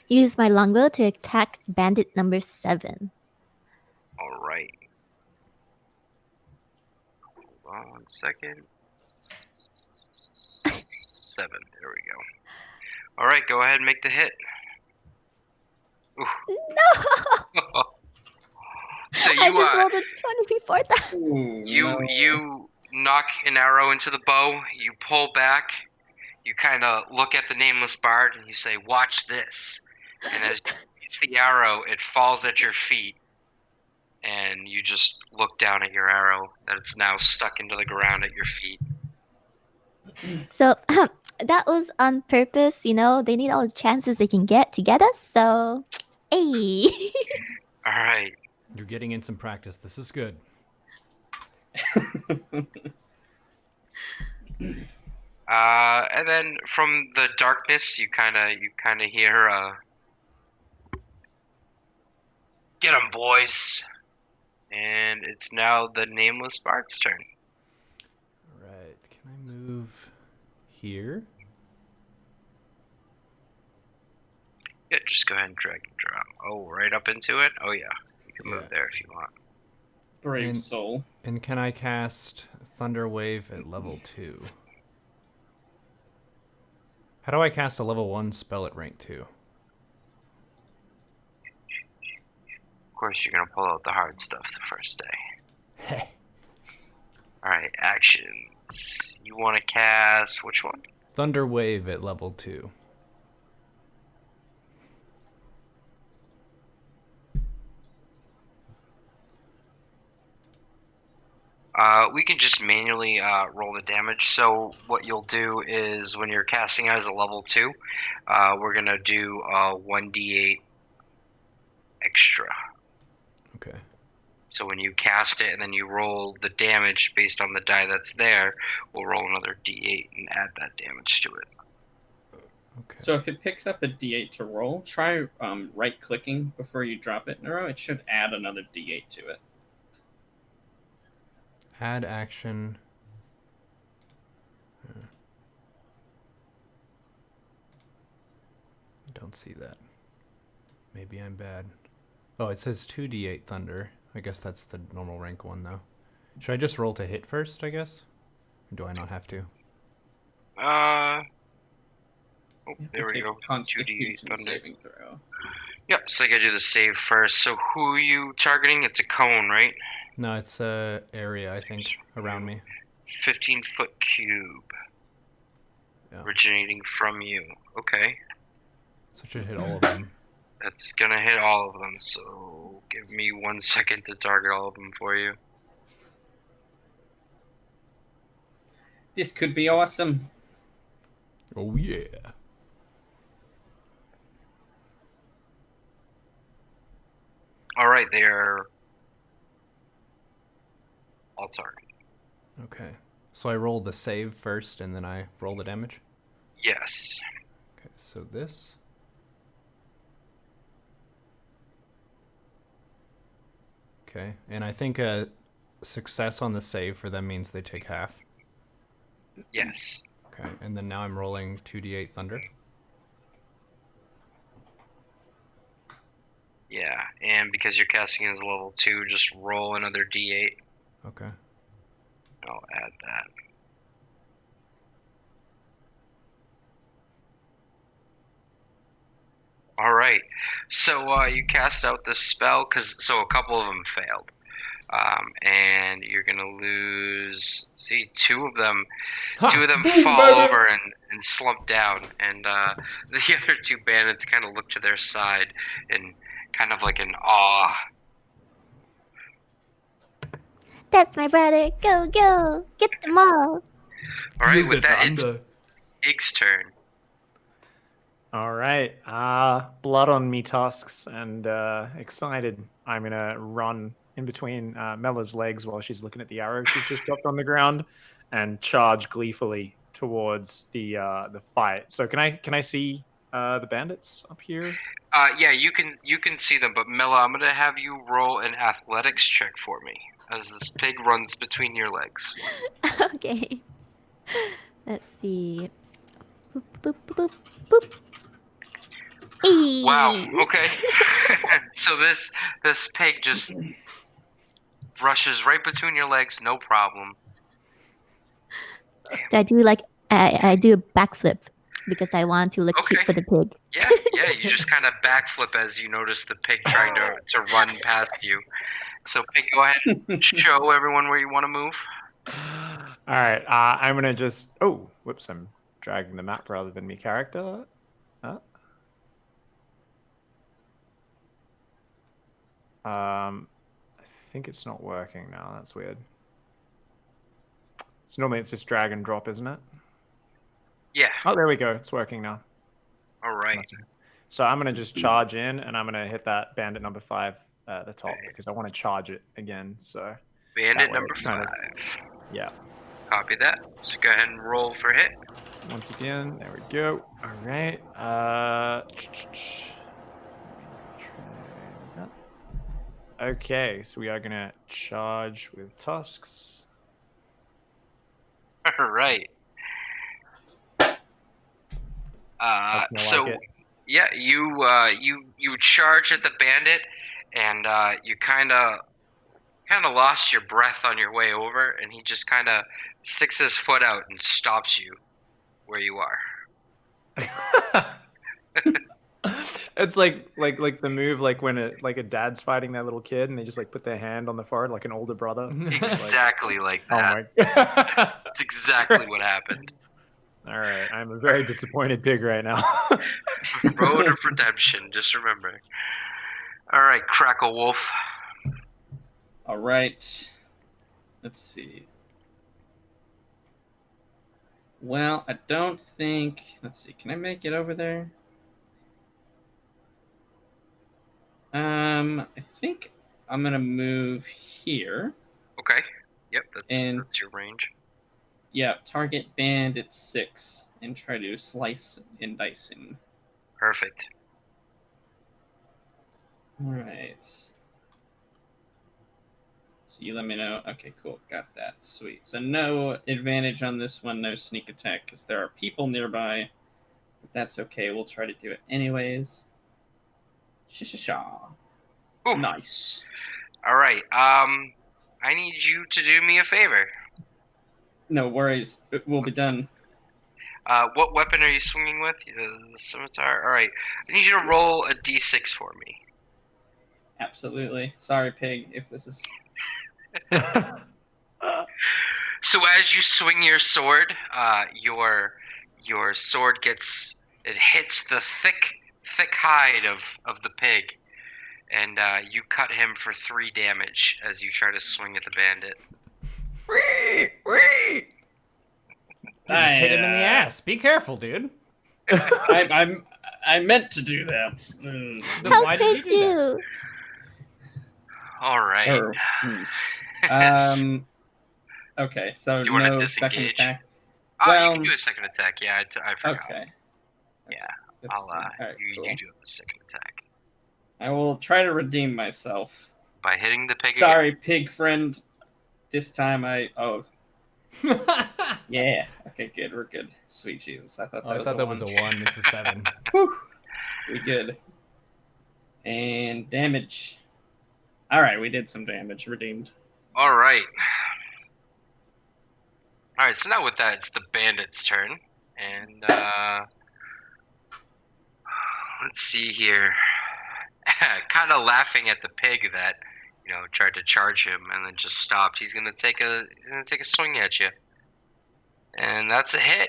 use my longbow to attack bandit number 7. All right. Hold on 1 second. 7. There we go. All right, go ahead and make the hit. Ooh. No! So I you just rolled a 20 before that. Ooh, you no. you knock an arrow into the bow. You pull back. You kind of look at the Nameless Bard and you say, "Watch this." And as you hit the arrow, it falls at your feet, and you just look down at your arrow that it's now stuck into the ground at your feet. So that was on purpose, you know. They need all the chances they can get to get us. So, hey. All right. You're getting in some practice. This is good. And then from the darkness, you kind of hear, "Get 'em, boys!" And it's now the Nameless Bard's turn. All right. Can I move here? Yeah, just go ahead and drag and drop. Oh, right up into it? Oh, yeah. You can move Yeah. there if you want. Brave And- soul. And can I cast Thunder Wave at level 2? How do I cast a level 1 spell at rank 2? Of course, you're going to pull out the hard stuff the first day. Alright, actions. You want to cast which one? Thunder Wave at level 2. We can just manually roll the damage. So what you'll do is when you're casting as a level 2, we're going to do a 1d8 extra. Okay. So when you cast it and then you roll the damage based on the die that's there, we'll roll another d8 and add that damage to it. Okay. So if it picks up a D8 to roll, try right-clicking before you drop it, Neuro. It should add another D8 to it. Add action. Don't see that. Maybe I'm bad. Oh, it says 2d8 thunder. I guess that's the normal rank one, though. Should I just roll to hit first, I guess? Or do I not have to? Oh, You have there to we take go. a 2d8 Constitution thunder. saving throw. Yep, so I gotta do the save first. So who are you targeting? It's a cone, right? No, it's area, I think, around me. 15-foot cube. Yeah. Originating from you. Okay. So it should hit all of them. That's gonna hit all of them, so give me 1 second to target all of them for you. This could be awesome. Oh, yeah. Alright, they are all targeted. Okay. So I roll the save first, and then I roll the damage? Yes. Okay, so this. Okay, and I think a success on the save for them means they take half. Yes. Okay, and then now I'm rolling 2d8 thunder. Yeah, and because you're casting as a level 2, just roll another d8. Okay. I'll add that. Alright, so you cast out this spell, so a couple of them failed. And you're gonna lose, let's see, two of them fall over and slump down, and the other two bandits kind of look to their side in kind of like an awe. That's my brother. Go, go. Get them all. Alright, with that, it's Ig's turn. All right. Blood on me tusks and excited. I'm gonna run in between Mella's legs while she's looking at the arrow she's just dropped on the ground, and charge gleefully towards the fight. So can I see the bandits up here? Yeah, you can see them, but Mela, I'm gonna have you roll an athletics check for me as this pig runs between your legs. Okay. Let's see. Boop, boop, boop, boop. Wow. Eee. Okay. So this pig just rushes right between your legs, no problem. I do like I do a backflip because I want to look cute Okay. for the pig. Yeah. You just kind of backflip as you notice the pig trying to run past you. So pig, go ahead and show everyone where you want to move. All right. I'm gonna just. Oh, whoops! I'm dragging the map rather than me character. I think it's not working now. That's weird. So normally it's just drag and drop, isn't it? Yeah. Oh, there we go. It's working now. All right. So I'm gonna just charge in, and I'm gonna hit that bandit number 5 at the top because I want to charge it again. So Bandit way number it's 5. yeah. Copy that. So go ahead and roll for hit. Once again, there we go. All right. Okay, so we are gonna charge with tusks. All right. So like it. yeah, you charge at the bandit, and you kind of lost your breath on your way over, and he just kind of sticks his foot out and stops you where you are. It's like the move like when a dad's fighting their little kid and they just like put their hand on the forehead like an older brother. Exactly like Oh that. my god. That's exactly what happened. All right, I'm a very disappointed pig right now. Road of redemption, just remember. All right, Crackle Wolf. All right. Let's see. Well, I don't think. Let's see. Can I make it over there? I think I'm gonna move here. Okay. Yep, And- that's your range. Yeah, target Bandit 6 and try to slice and dice him. Perfect. Alright. So you let me know. Okay, cool. Got that. Sweet. So no advantage on this one, no sneak attack, because there are people nearby. But that's okay. We'll try to do it anyways. Sha-sha-sha. Ooh. Nice. All right. I need you to do me a favor. No worries. It will be done. What weapon are you swinging with? The scimitar. All right. I need you to roll a d6 for me. Absolutely. Sorry, Pig, if this is... So as you swing your sword, your sword hits the thick hide of the pig, and you cut him for 3 damage as you try to swing at the bandit. You just hit him in the ass. Be careful, dude. I meant to do that. Then How why did you could do that? you? All right. Okay, so Do you want to no second disengage? attack. Oh, Well, you can do a second attack. Yeah, I forgot. Okay. Yeah, That's I'll good. Alright, you cool. do have a second attack I will try to redeem myself. by hitting the pig Sorry, pig friend. This time oh yeah. Okay, good. We're good. Sweet Jesus. I thought that I was thought a that one. was a 1. It's a 7. Whew. We good. And damage. Alright, we did some damage. Redeemed. All right. All right. So now with that, it's the bandit's turn, and let's see here. Kind of laughing at the pig that tried to charge him and then just stopped. He's gonna take a swing at you, and that's a hit.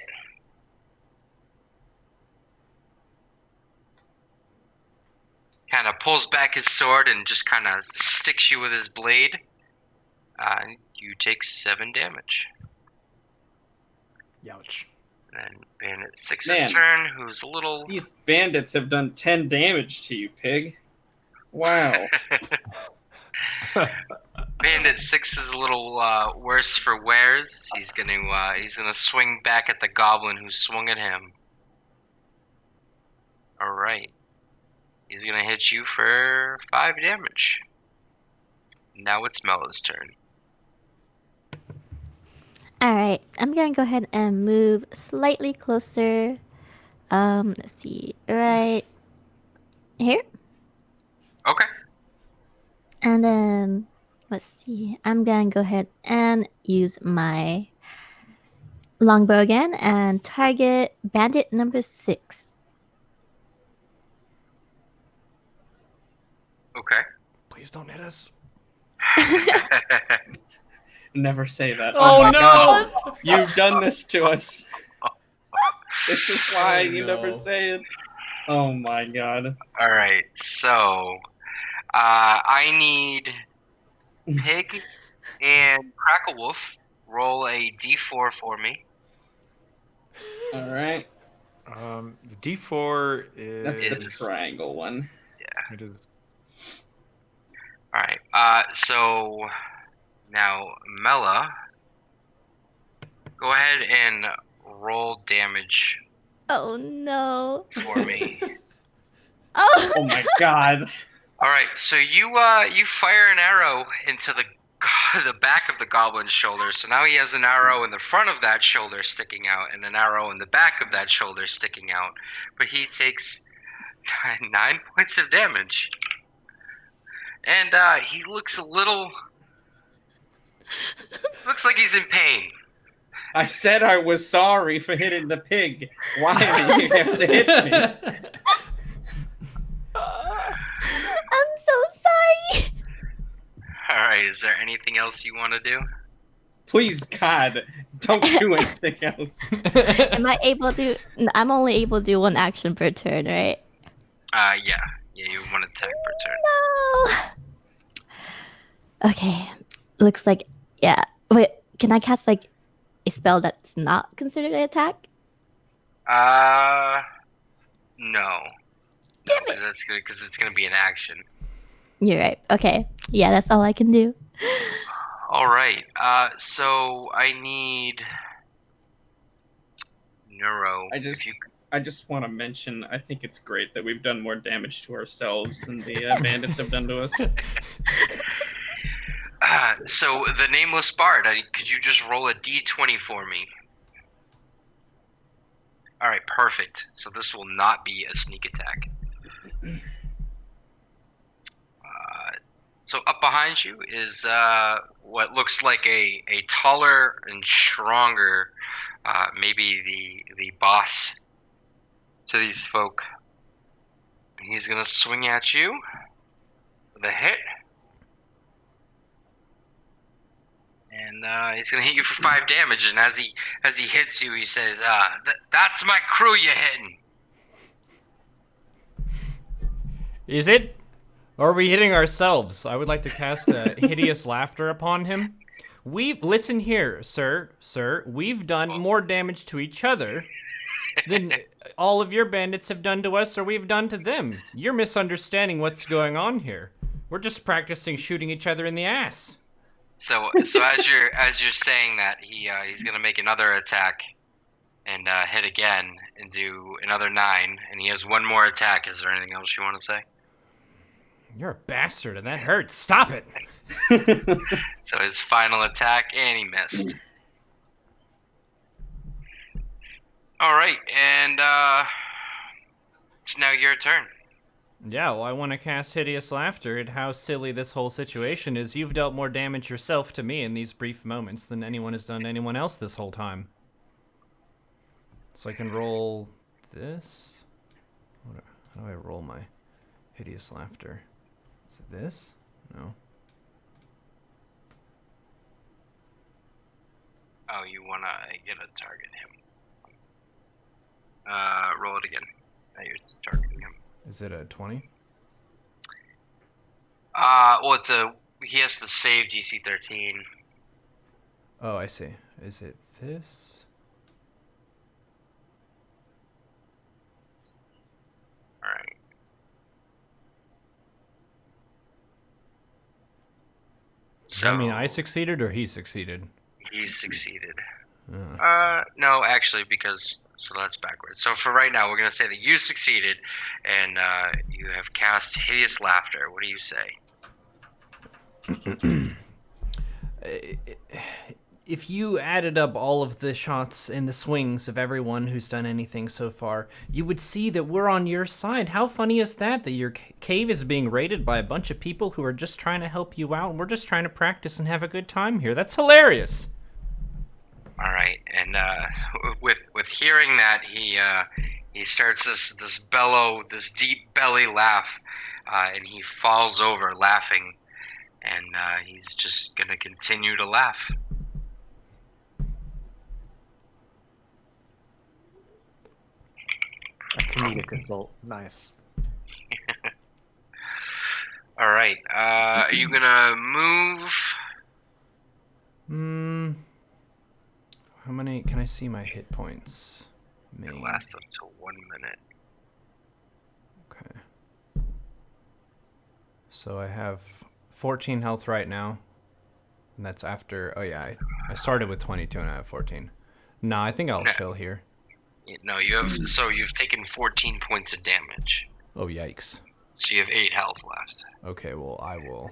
Kind of pulls back his sword and just kind of sticks you with his blade. You take 7 damage. Youch. And then Bandit 6's Man. turn, who's a little... These bandits have done 10 damage to you, pig. Wow. Bandit 6 is a little worse for wears. He's gonna swing back at the goblin who swung at him. All right. He's gonna hit you for 5 damage. Now it's Mella's turn. Alright, I'm gonna go ahead and move slightly closer. Let's see, right here. Okay. And then, let's see, I'm gonna go ahead and use my longbow again and target bandit number 6. Okay. Please don't hit us. Never say that. Oh, my no! God. You've done this to us. This is why Oh, you no. never say it. Oh my God. All right. So, I need Pig and Crackle Wolf roll a d4 for me. All right. The D4 is. That's the triangle one. It is. All right. So now Mella, go ahead and roll damage Oh no. for me. Oh! Oh my God. All right. So you fire an arrow into the back of the goblin's shoulder. So now he has an arrow in the front of that shoulder sticking out, and an arrow in the back of that shoulder sticking out. But he takes 9 points of damage. And he looks looks like he's in pain. I said I was sorry for hitting the pig. Why do you have to hit me? I'm so sorry. All right, is there anything else you want to do? Please, God, don't do anything else. Am I able to? I'm only able to do 1 action per turn, right? Yeah, you have 1 attack per turn. No. Okay. Looks like Wait, can I cast like a spell that's not considered an attack? No. Damn it. Because it's gonna be an action. You're right. Okay. Yeah, that's all I can do. All right. So I need Neuro. I just want to mention, I think it's great that we've done more damage to ourselves than the bandits have done to us. So the nameless bard, could you just roll a d20 for me? All right, perfect. So this will not be a sneak attack. So up behind you is what looks like a taller and stronger, maybe the boss to these folk. He's gonna swing at you with a hit, and he's gonna hit you for 5 damage. And as he hits you, he says, "That's my crew you're hitting." Is it? Or are we hitting ourselves? I would like to cast a hideous laughter upon him. Listen here, sir. We've done more damage to each other than all of your bandits have done to us or we've done to them. You're misunderstanding what's going on here. We're just practicing shooting each other in the ass. So as you're saying that, he's gonna make another attack and hit again and do another 9, and he has one more attack. Is there anything else you want to say? You're a bastard, and that hurts. Stop it. So his final attack, and he missed. All right, and it's now your turn. Yeah, well, I want to cast Hideous Laughter at how silly this whole situation is. You've dealt more damage yourself to me in these brief moments than anyone has done to anyone else this whole time. So I can roll this. How do I roll my Hideous Laughter? Is it this? No. Oh, you want to get a target him. Roll it again. Now you're targeting him. Is it a 20? Well, he has to save DC 13. Oh, I see. Is it this? All right. Does that mean I succeeded or he succeeded? He succeeded. No, actually, so that's backwards. So for right now, we're going to say that you succeeded, and you have cast Hideous Laughter. What do you say? If you added up all of the shots and the swings of everyone who's done anything so far, you would see that we're on your side. How funny is that your cave is being raided by a bunch of people who are just trying to help you out, and we're just trying to practice and have a good time here? That's hilarious. All right, and with hearing that, he starts this bellow, this deep belly laugh, and he falls over laughing, and he's just gonna continue to laugh. A comedic result. Nice. All right, are you gonna move? How many? Can I see my hit points? It lasts up to 1 minute. Okay. So I have 14 health right now. And that's after... Oh, yeah. I started with 22 and I have 14. No, I think I'll chill here. No, you've taken 14 points of damage. Oh, yikes. So you have 8 health left. Okay, well, I will.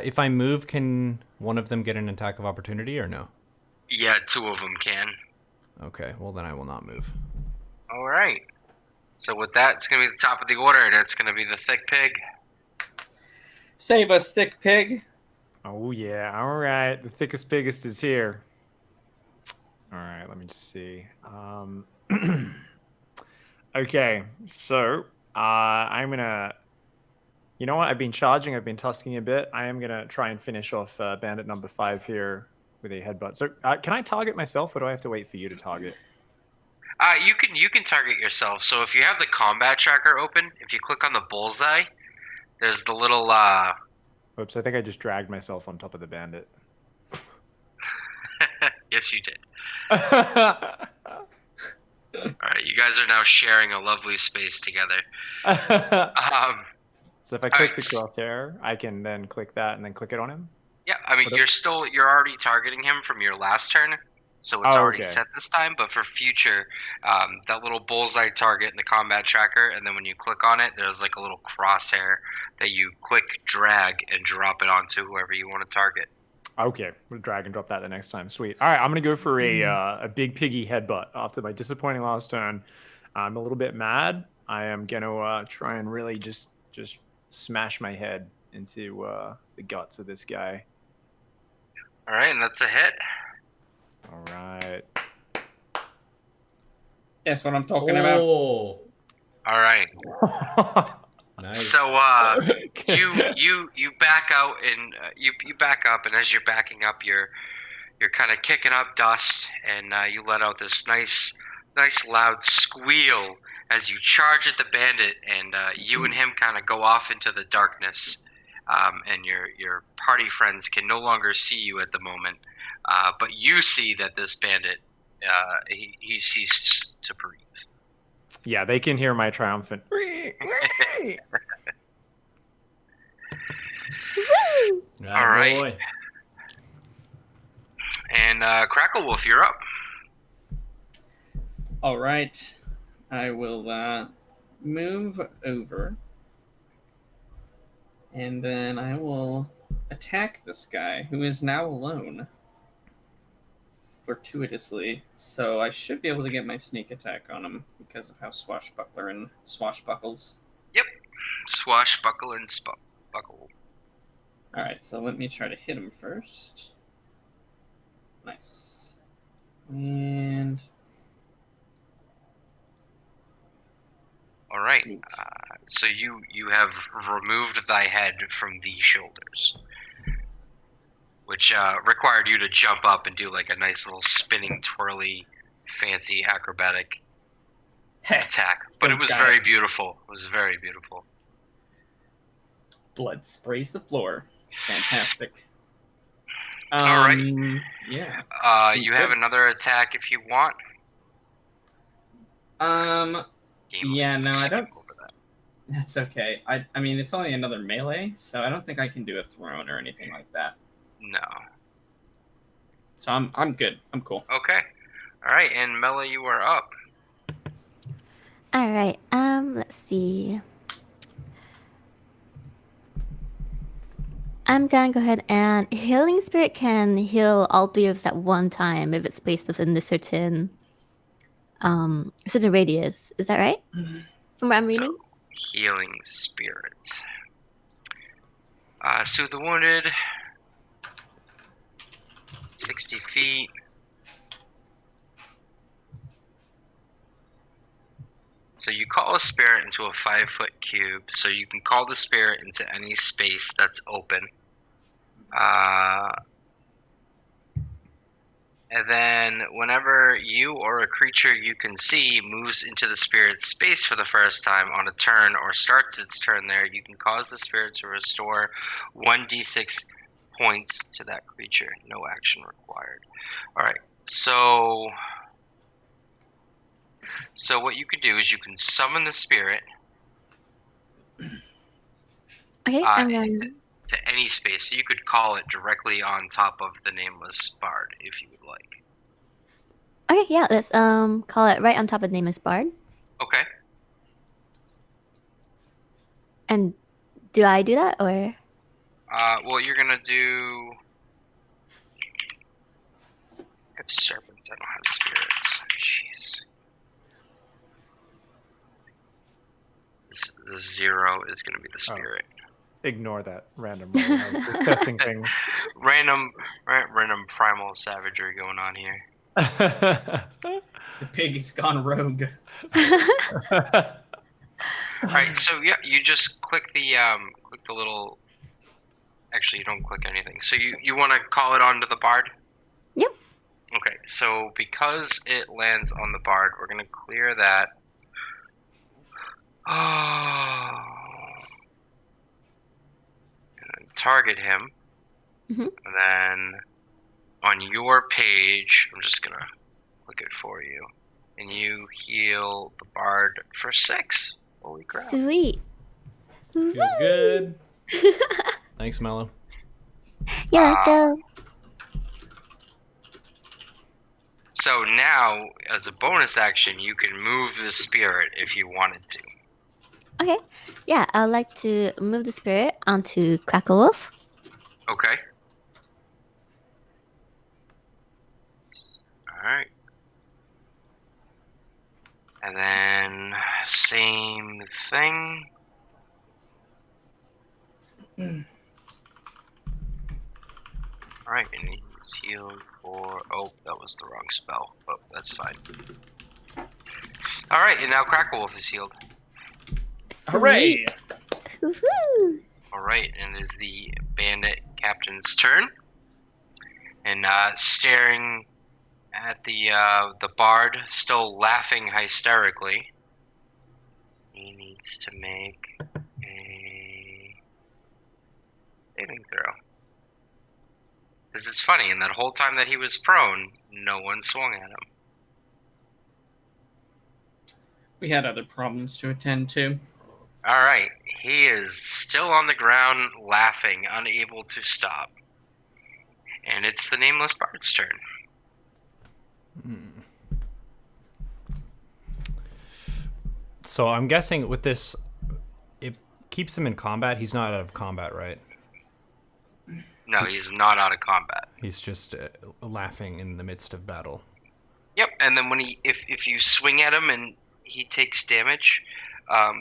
If I move, can one of them get an attack of opportunity or no? Yeah, 2 of them can. Okay, well then I will not move. All right. So with that, it's going to be the top of the order. That's going to be the Thick Pig. Save us, Thick Pig. Oh, yeah. All right. The thickest, biggest is here. All right. Let me just see. Okay. So I'm going to... You know what? I've been charging. I've been tusking a bit. I am going to try and finish off bandit number 5 here with a headbutt. So can I target myself, or do I have to wait for you to target? You can target yourself. So if you have the combat tracker open, if you click on the bullseye, there's the little Oops, I think I just dragged myself on top of the bandit. Yes, you did. All right, you guys are now sharing a lovely space together. So if I click the crosshair, I can then click that and then click it on him? Yeah, I mean, you're already targeting him from your last turn. So it's already Okay. set this time, but for future, that little bullseye target in the combat tracker, and then when you click on it, there's like a little crosshair that you click, drag, and drop it onto whoever you want to target. Okay, we'll drag and drop that the next time. Sweet. All right, I'm gonna go for a big piggy headbutt after my disappointing last turn. I'm a little bit mad. I am gonna try and really just smash my head into the guts of this guy. All right, and that's a hit. All right. That's what I'm talking about. Oh, All right. nice. So you back out and you back up, and as you're backing up, you're kind of kicking up dust, and you let out this nice loud squeal as you charge at the bandit, and you and him kind of go off into the darkness, and your party friends can no longer see you at the moment, but you see that this bandit he ceased to breathe. Yeah, they can hear my triumphant. All right. Boy. And Crackle Wolf, you're up. All right. I will move over. And then I will attack this guy who is now alone. Fortuitously. So I should be able to get my sneak attack on him because of how swashbuckler and swashbuckles. Yep. Swashbuckle and buckle. Alright, so let me try to hit him first. Nice. And All right. Sweet. So you have removed thy head from the shoulders, which required you to jump up and do like a nice little spinning, twirly, fancy acrobatic attack. But it was got very it. beautiful. It was very beautiful. Blood sprays the floor. Fantastic. All right. Yeah. You have another attack if you want. Game Yeah, likes to no, I skip don't. over that. That's okay. I mean, it's only another melee, so I don't think I can do a thrown or anything like that. No. So I'm good. I'm cool. Okay. All right, and Mela, you are up. All right. Let's see. I'm gonna go ahead and healing spirit can heal all three of us at one time if it's placed within the certain radius. Is that right? From what I'm reading? So, healing spirit. Soothe the wounded. 60 feet. So you call a spirit into a 5-foot cube. So you can call the spirit into any space that's open. And then whenever you or a creature you can see moves into the spirit's space for the first time on a turn or starts its turn there, you can cause the spirit to restore 1d6 points to that creature. No action required. Alright, so what you can do is you can summon the spirit Okay, I'm gonna. to any space. So you could call it directly on top of the nameless bard if you would like. Okay, yeah, let's call it right on top of nameless bard. Okay. And do I do that or? Well, you're gonna do. I have serpents. I don't have spirits. Jeez. The 0 is gonna be the spirit. Ignore that random roll. I was just testing things. Random primal savagery going on here. The pig has gone rogue. Alright, so yeah, you just click the little. Actually, you don't click anything. So you want to call it onto the bard? Yep. Okay, so because it lands on the bard, we're gonna clear that. And target him. Mhm. And then on your page, I'm just gonna click it for you. And you heal the bard for 6. Holy crap. Sweet. Feels good. Thanks, Mello. Yeah, So now, as a bonus action, you can move the spirit if you wanted to. Okay. Yeah, I'd like to move the spirit onto Crackle Wolf. Okay. Alright. And then, same thing. Alright, and he's healed for... Oh, that was the wrong spell, but that's fine. Alright, and now Crackle Wolf is healed. Hooray! Woohoo! Alright, and it is the bandit captain's turn. And staring at the bard, still laughing hysterically. He needs to make a saving throw. Because it's funny, in that whole time that he was prone, no one swung at him. We had other problems to attend to. Alright, he is still on the ground, laughing, unable to stop. And it's the nameless bard's turn. So I'm guessing with this, it keeps him in combat. He's not out of combat, right? No, he's not out of combat. He's just laughing in the midst of battle. Yep, and then when if you swing at him and he takes damage,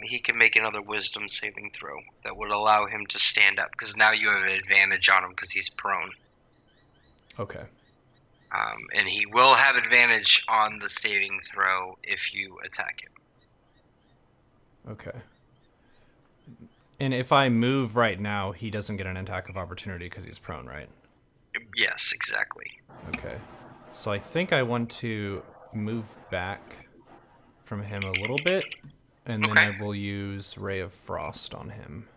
he can make another wisdom saving throw that would allow him to stand up, because now you have an advantage on him because he's prone. Okay. And he will have advantage on the saving throw if you attack him. Okay. And if I move right now, he doesn't get an attack of opportunity because he's prone, right? Yes, exactly. Okay. So I think I want to move back from him a little bit, and then Okay. I will use Ray of Frost on him.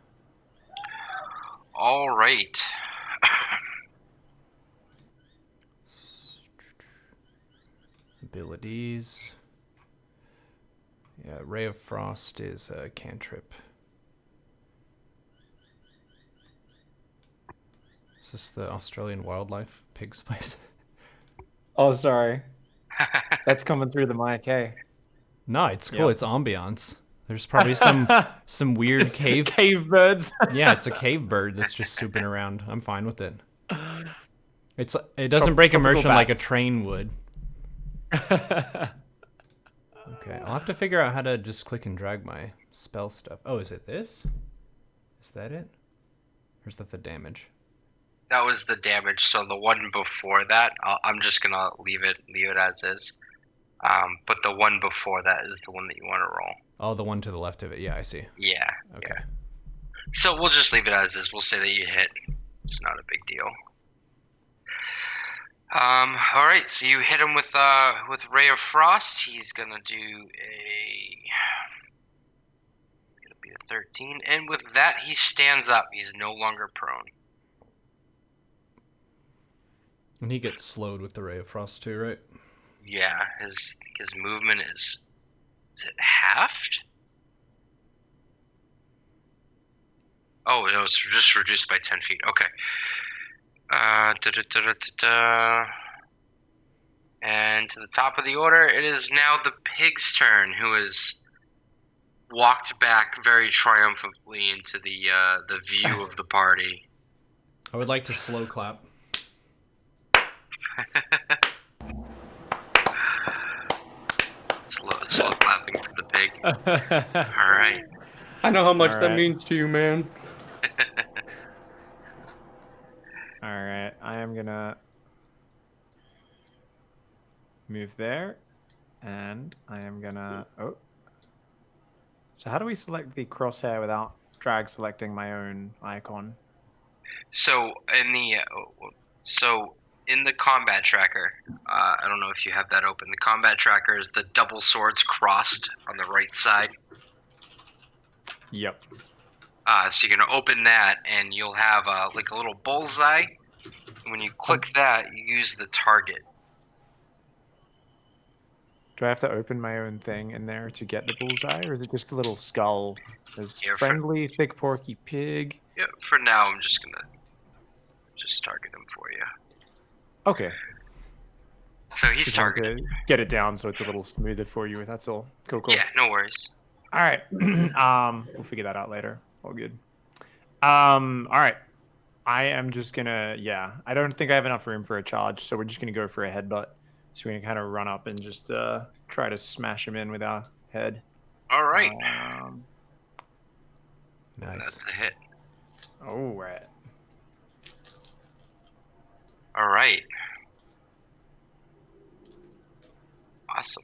All right. Abilities. Yeah, Ray of Frost is a cantrip. Is this the Australian wildlife pig spice? Oh, sorry. That's coming through the mic, hey. No, it's cool. Yep. It's ambiance. There's probably some weird cave. Cave birds. Yeah, it's a cave bird that's just swooping around. I'm fine with it. It doesn't break immersion like a train would. Okay, I'll have to figure out how to just click and drag my spell stuff. Oh, is it this? Is that it? Or is that the damage? That was the damage. So the one before that, I'm just gonna leave it as is. But the one before that is the one that you want to roll. Oh, the one to the left of it. Yeah, I see. Yeah. Okay. Yeah. So we'll just leave it as is. We'll say that you hit. It's not a big deal. All right. So you hit him with Ray of Frost. He's gonna do it's gonna be a 13, and with that he stands up. He's no longer prone. And he gets slowed with the Ray of Frost too, right? Yeah. His movement is it halved? Oh, it was just reduced by 10 feet. Okay. And to the top of the order, it is now the pig's turn, who has walked back very triumphantly into the view of the party. I would like to slow clap. slow clapping for the pig. All right. I know how much All that right. means to you, man. All right, I am gonna move there, and I am gonna. Oh. So how do we select the crosshair without drag selecting my own icon? So in the combat tracker, I don't know if you have that open. The combat tracker is the double swords crossed on the right side. Yep. So you're gonna open that, and you'll have like a little bullseye. And when you click that, you use the target. Do I have to open my own thing in there to get the bullseye, or is it just a little skull? There's Yeah, friendly, thick, porky pig. Yeah. For now, I'm just gonna target him for you. Okay. So he's Just wanted targeted. to get it down so it's a little smoother for you. That's all. Cool. Yeah, no worries. All right. We'll figure that out later. All good. All right. I am just gonna. Yeah, I don't think I have enough room for a charge, so we're just gonna go for a headbutt. So we're gonna kind of run up and just try to smash him in with our head. All right. Nice. That's a hit. All right. All right. Awesome.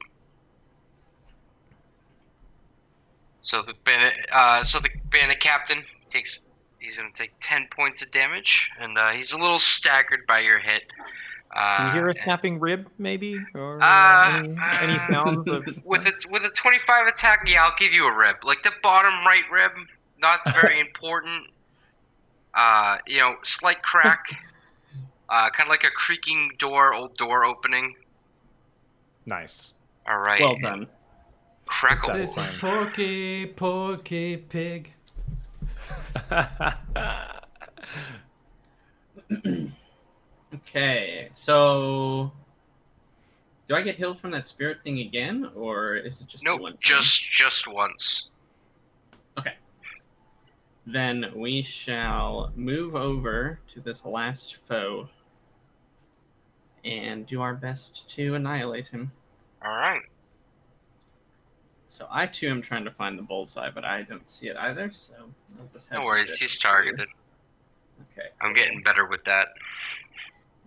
So the bandit captain takes. He's gonna take 10 points of damage, and he's a little staggered by your hit. Do you hear a snapping rib, maybe, or Uh, any sounds of? With a 25 attack, yeah, I'll give you a rib. Like the bottom right rib, not very important. Slight crack. Kind of like a creaking old door opening. Nice. All right. Well done. Crackle. This is Porky Pig. Okay, so do I get healed from that spirit thing again, or is it just the Nope, one time? just once. Okay. Then we shall move over to this last foe and do our best to annihilate him. All right. So I too am trying to find the bullseye, but I don't see it either. So I'll just have No to worries, get he's it targeted. Okay. I'm getting better with that.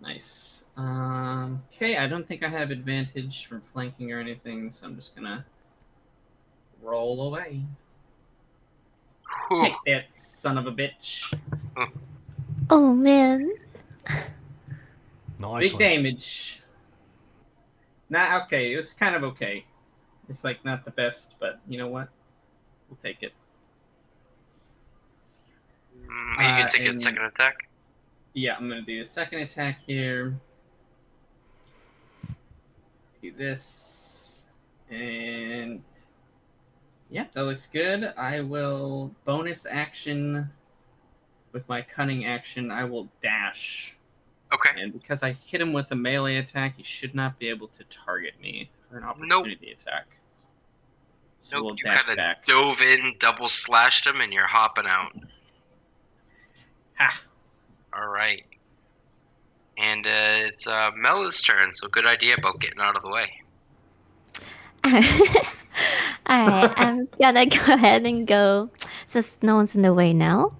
Nice. Okay, I don't think I have advantage from flanking or anything, so I'm just gonna roll away. Whew. Take that, son of a bitch. Oh man. Nice Big one. damage. Nah, okay, it was kind of okay. It's like not the best, but you know what? We'll take it. You can take a and- second attack. Yeah, I'm gonna do a second attack here. Do this. And yeah, that looks good. I will bonus action with my cunning action. I will dash. Okay. And because I hit him with a melee attack, he should not be able to target me for an opportunity attack. So Nope, we'll you dash kind of back. dove in, double slashed him, and you're hopping out. Ha! All right. And it's Mella's turn, so good idea about getting out of the way. Alright, I'm gonna go ahead and go. Since no one's in the way now,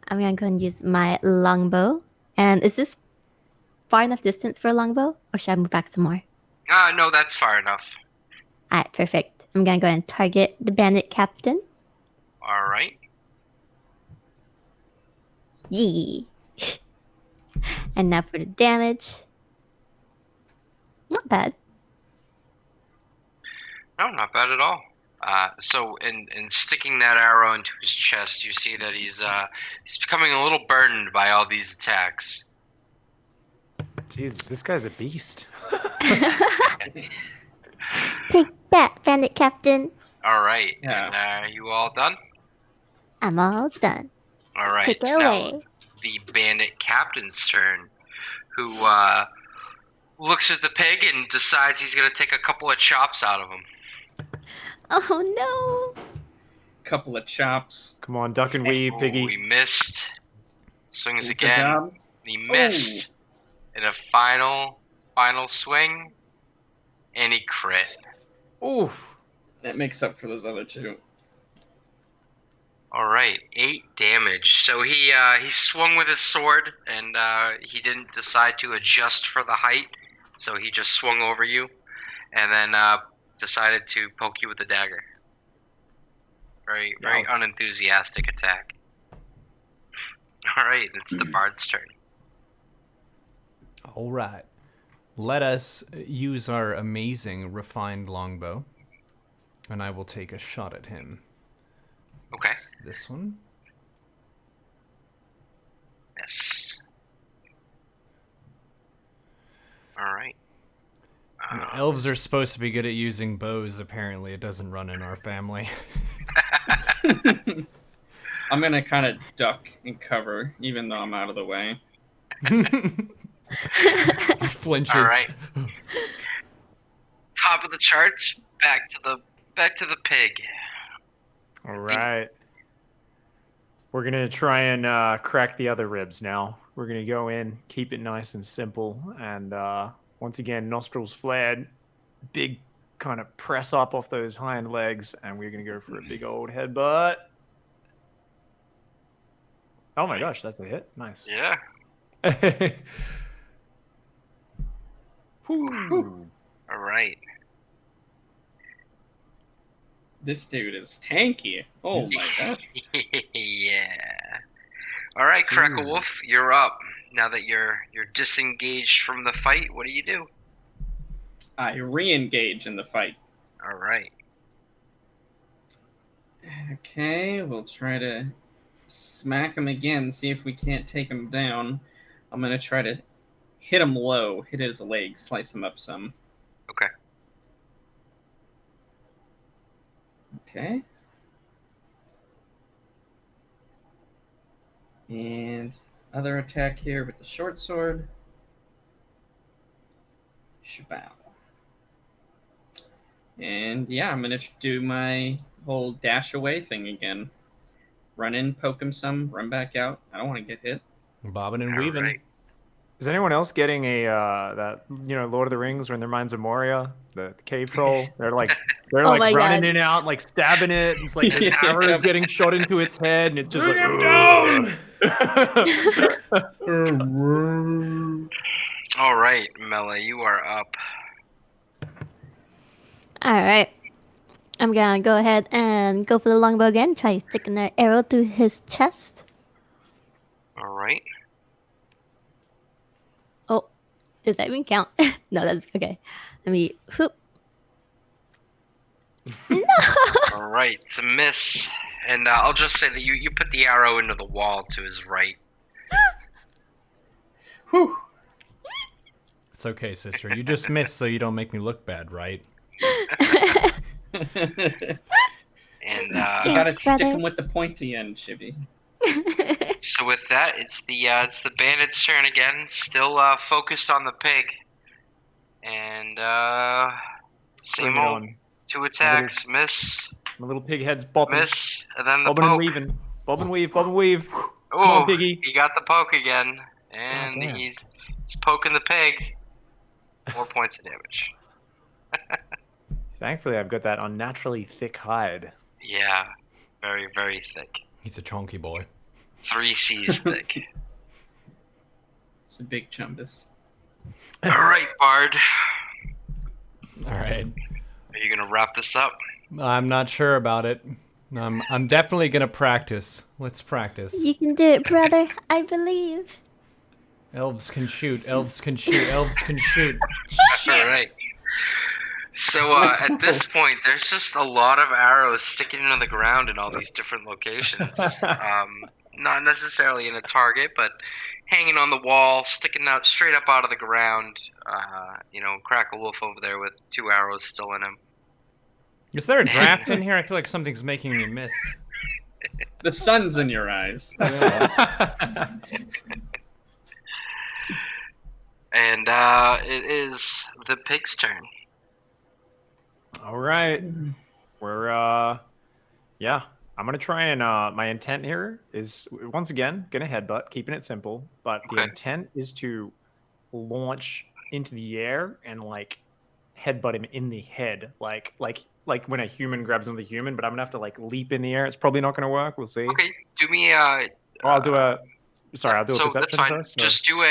I'm gonna go and use my longbow. And is this far enough distance for a longbow? Or should I move back some more? No, that's far enough. Alright, perfect. I'm gonna go and target the bandit captain. All right. Yee. And now for the damage. Not bad. No, not bad at all. So in sticking that arrow into his chest, you see that he's becoming a little burdened by all these attacks. Jesus, this guy's a beast. Take that, bandit captain. All right. Yeah. And are you all done? I'm all done. All right. Take it Now, away. the bandit captain's turn, who looks at the pig and decides he's going to take a couple of chops out of him. Oh no. Couple of chops. Come on, duck and weave, Oh, piggy. he missed. Swings Good again. job. He missed. In a final swing, and he crit. Oof. That makes up for those other two. All right, 8 damage. So he swung with his sword, and he didn't decide to adjust for the height, so he just swung over you, and then decided to poke you with the dagger. Very Ouch. unenthusiastic attack. All right, it's the bard's turn. All right. Let us use our amazing refined longbow, and I will take a shot at him. Okay. This one. Yes. All right. Elves are supposed to be good at using bows. Apparently, it doesn't run in our family. I'm gonna kind of duck and cover, even though I'm out of the way. He flinches. All right. top of the charts. Back to the pig. All right. We're gonna try and crack the other ribs now. We're gonna go in, keep it nice and simple, and once again, nostrils flared, big kind of press up off those hind legs, and we're gonna go for a big old headbutt. Oh my gosh, that's a hit. Nice. Yeah. Whew. All right. This dude is tanky. Oh my gosh. Yeah. All right, Crackle Wolf, you're up. Now that you're disengaged from the fight, what do you do? I re-engage in the fight. All right. Okay, we'll try to smack him again, see if we can't take him down. I'm going to try to hit him low, hit his legs, slice him up some. Okay. Okay. And other attack here with the short sword. Shabow. And yeah, I'm going to do my whole dash away thing again. Run in, poke him some, run back out. I don't want to get hit. Bobbing and All weaving. right. Is anyone else getting a that Lord of the Rings when their minds of Moria, the cave troll? They're Oh like my running God. in and out, like stabbing it. It's like Yeah. arrows getting shot into its head, and it's just Bring like him down! All right, Mela, you are up. All right. I'm gonna go ahead and go for the longbow again. Try sticking that arrow through his chest. All right. Oh, does that even count? No, that's okay. Let me. Whoop. All right. It's a miss. And I'll just say that you put the arrow into the wall to his right. Whew. It's okay, sister. You just missed so you don't make me look bad, right? And You gotta Thanks, stick brother. him with the pointy end, Chibi. so with that, it's the bandit's turn again. Still focused on the pig. And same bring it old on. 2 attacks, miss, My little pig head's bopping, miss, and then the bobbing and poke. weaving, bob and weave, bob and weave. Ooh, on, piggy. he got the poke again, and damn. he's poking the pig. 4 points of damage. Thankfully, I've got that unnaturally thick hide. Yeah, very, very thick. He's a chunky boy. 3 C's thick. It's a big chumbus. All right, Bard. All right. Are you gonna wrap this up? I'm not sure about it. I'm definitely gonna practice. Let's practice. You can do it, brother. I believe. Elves can shoot. Elves can shoot. Elves can shoot. All right. So at this point, there's just a lot of arrows sticking into the ground in all these different locations. Not necessarily in a target, but hanging on the wall, sticking out straight up out of the ground. Crackle Wolf over there with 2 arrows still in him. Is there a draft in here? I feel like something's making me miss. The sun's in your eyes. That's all. And it is the pig's turn. All right, we're yeah. I'm gonna try and my intent here is once again gonna headbutt, keeping it simple. But the Okay. intent is to launch into the air and headbutt him in the head, like when a human grabs another human. But I'm gonna have to leap in the air. It's probably not gonna work. We'll see. Okay, do me I'll do a. Sorry, I'll do a so perception that's fine. first. or- Just do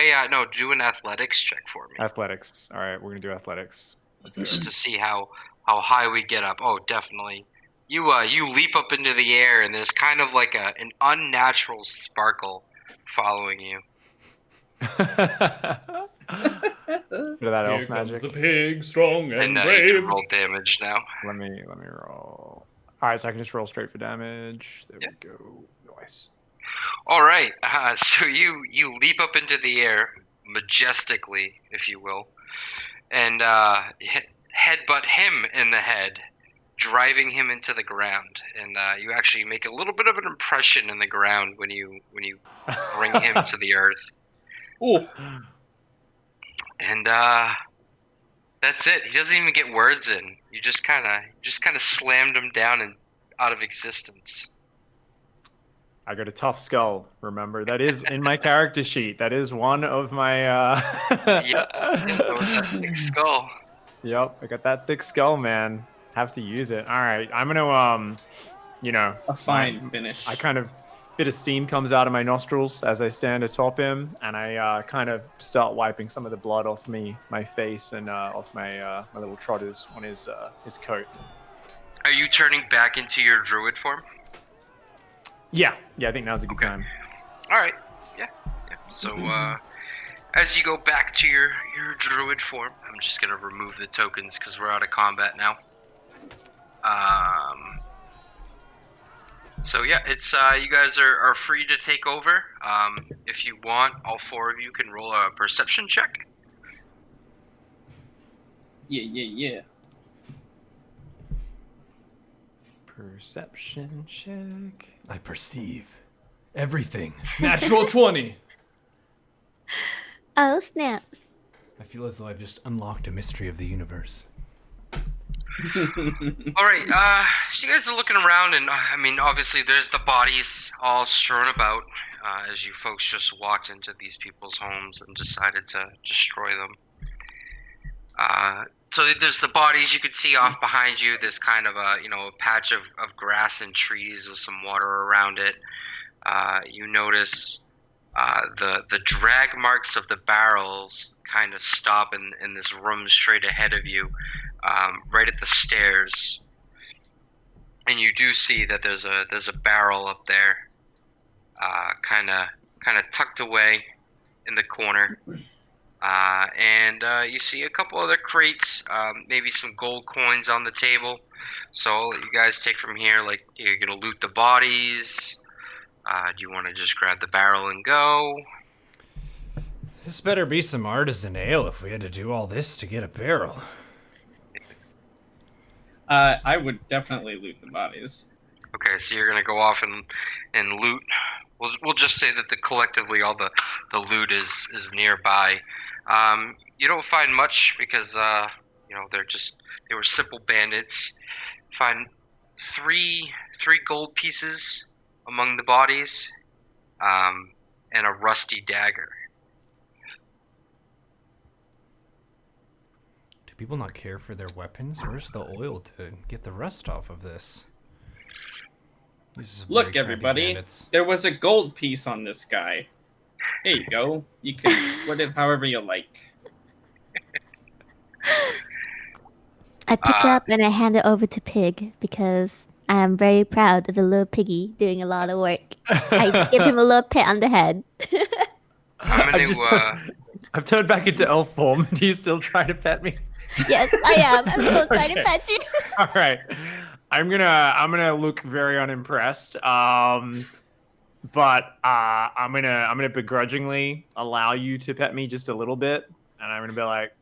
do an athletics check for me, Athletics. All right, we're gonna do athletics. Let's go. just to see how high we get up. Oh, definitely. You leap up into the air, and there's kind of like an unnatural sparkle following you. Bit of that elf magic. pig, strong And you can roll damage now. Let me roll. All right, so I can just roll straight for damage. There Yeah. we go. Nice. All right. So you leap up into the air majestically, if you will, and headbutt him in the head, driving him into the ground. And you actually make a little bit of an impression in the ground when you bring him to the earth. Ooh. And That's it. He doesn't even get words in. You just kind of slammed him down and out of existence. I got a tough skull. Remember, that is in my character sheet. That is one of my. Yeah, that was that thick skull. Yep, I got that thick skull, man. Have to use it. All right, I'm gonna A fine finish. I kind of bit of steam comes out of my nostrils as I stand atop him, and I kind of start wiping some of the blood off my face and off my little trotters on his coat. Are you turning back into your druid form? Yeah, I think now's a good time. All right. Yeah. So as you go back to your druid form, I'm just gonna remove the tokens because we're out of combat now. So yeah, it's you guys are free to take over. If you want, all four of you can roll a perception check. Yeah. Perception check. I perceive everything. Natural 20. Oh, snaps. I feel as though I've just unlocked a mystery of the universe. All right. So you guys are looking around, and I mean, obviously, there's the bodies all strewn about as you folks just walked into these people's homes and decided to destroy them. So there's the bodies you could see off behind you. There's kind of a patch of grass and trees with some water around it. You notice the drag marks of the barrels kind of stop in this room straight ahead of you, right at the stairs. And you do see that there's a barrel up there, kind of tucked away in the corner. And you see a couple other crates, maybe some gold coins on the table. So you guys take from here, like, you're gonna loot the bodies. Do you want to just grab the barrel and go? This better be some artisan ale if we had to do all this to get a barrel. I would definitely loot the bodies. Okay, so you're gonna go off and loot. We'll just say that collectively all the loot is nearby. You don't find much because they were simple bandits. Find three gold pieces among the bodies, and a rusty dagger. Do people not care for their weapons? Where's the oil to get the rust off of this? Look, everybody, there was a gold piece on this guy. Here you go. You can split it however you like. I pick it up and I hand it over to Pig because I am very proud of the little piggy doing a lot of work. I give him a little pat on the head. I'm gonna, I've turned back into elf form. Do you still try to pet me? Yes, I am. I'm still trying to pet you. All right. I'm gonna look very unimpressed. But I'm gonna begrudgingly allow you to pet me just a little bit, and I'm gonna be like,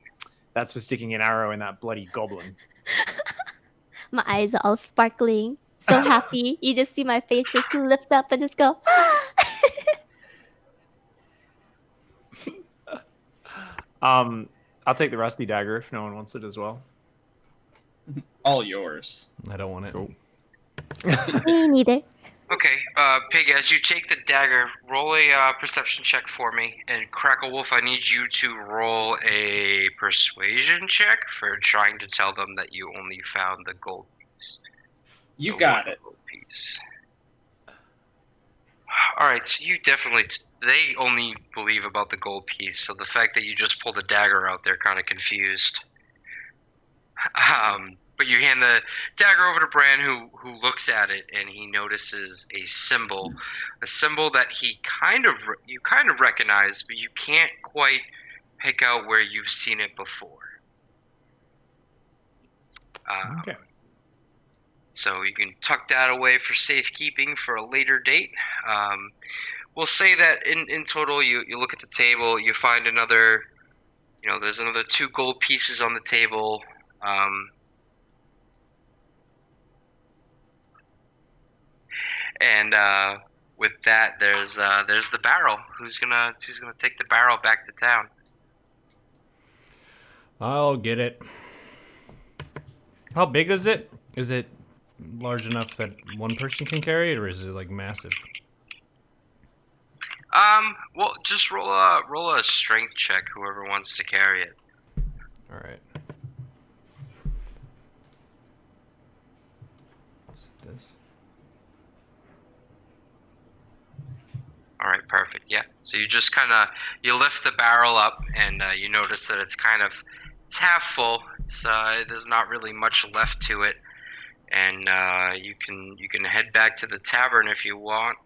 "That's for sticking an arrow in that bloody goblin." My eyes are all sparkling, so happy. You just see my face just lift up and just go. I'll take the rusty dagger if no one wants it as well. All yours. I don't want it. Cool. Me neither. Okay, Pig, as you take the dagger, roll a perception check for me. And Crackle Wolf, I need you to roll a persuasion check for trying to tell them that you only found the gold piece. You got it. Gold piece. Alright, so you definitely... They only believe about the gold piece, so the fact that you just pulled the dagger out, they're kind of confused. But you hand the dagger over to Bran, who looks at it, and he notices a symbol that you kind of recognize, but you can't quite pick out where you've seen it before. Okay. So you can tuck that away for safekeeping for a later date. We'll say that in total, you look at the table, you find another, there's another 2 gold pieces on the table. And with that, there's the barrel. Who's gonna take the barrel back to town? I'll get it. How big is it? Is it large enough that one person can carry it, or is it like massive? Well, just roll a strength check. Whoever wants to carry it. All right. Is it this? All right, perfect. Yeah. So you just you lift the barrel up, and you notice that it's half full. There's not really much left to it, and you can head back to the tavern if you want,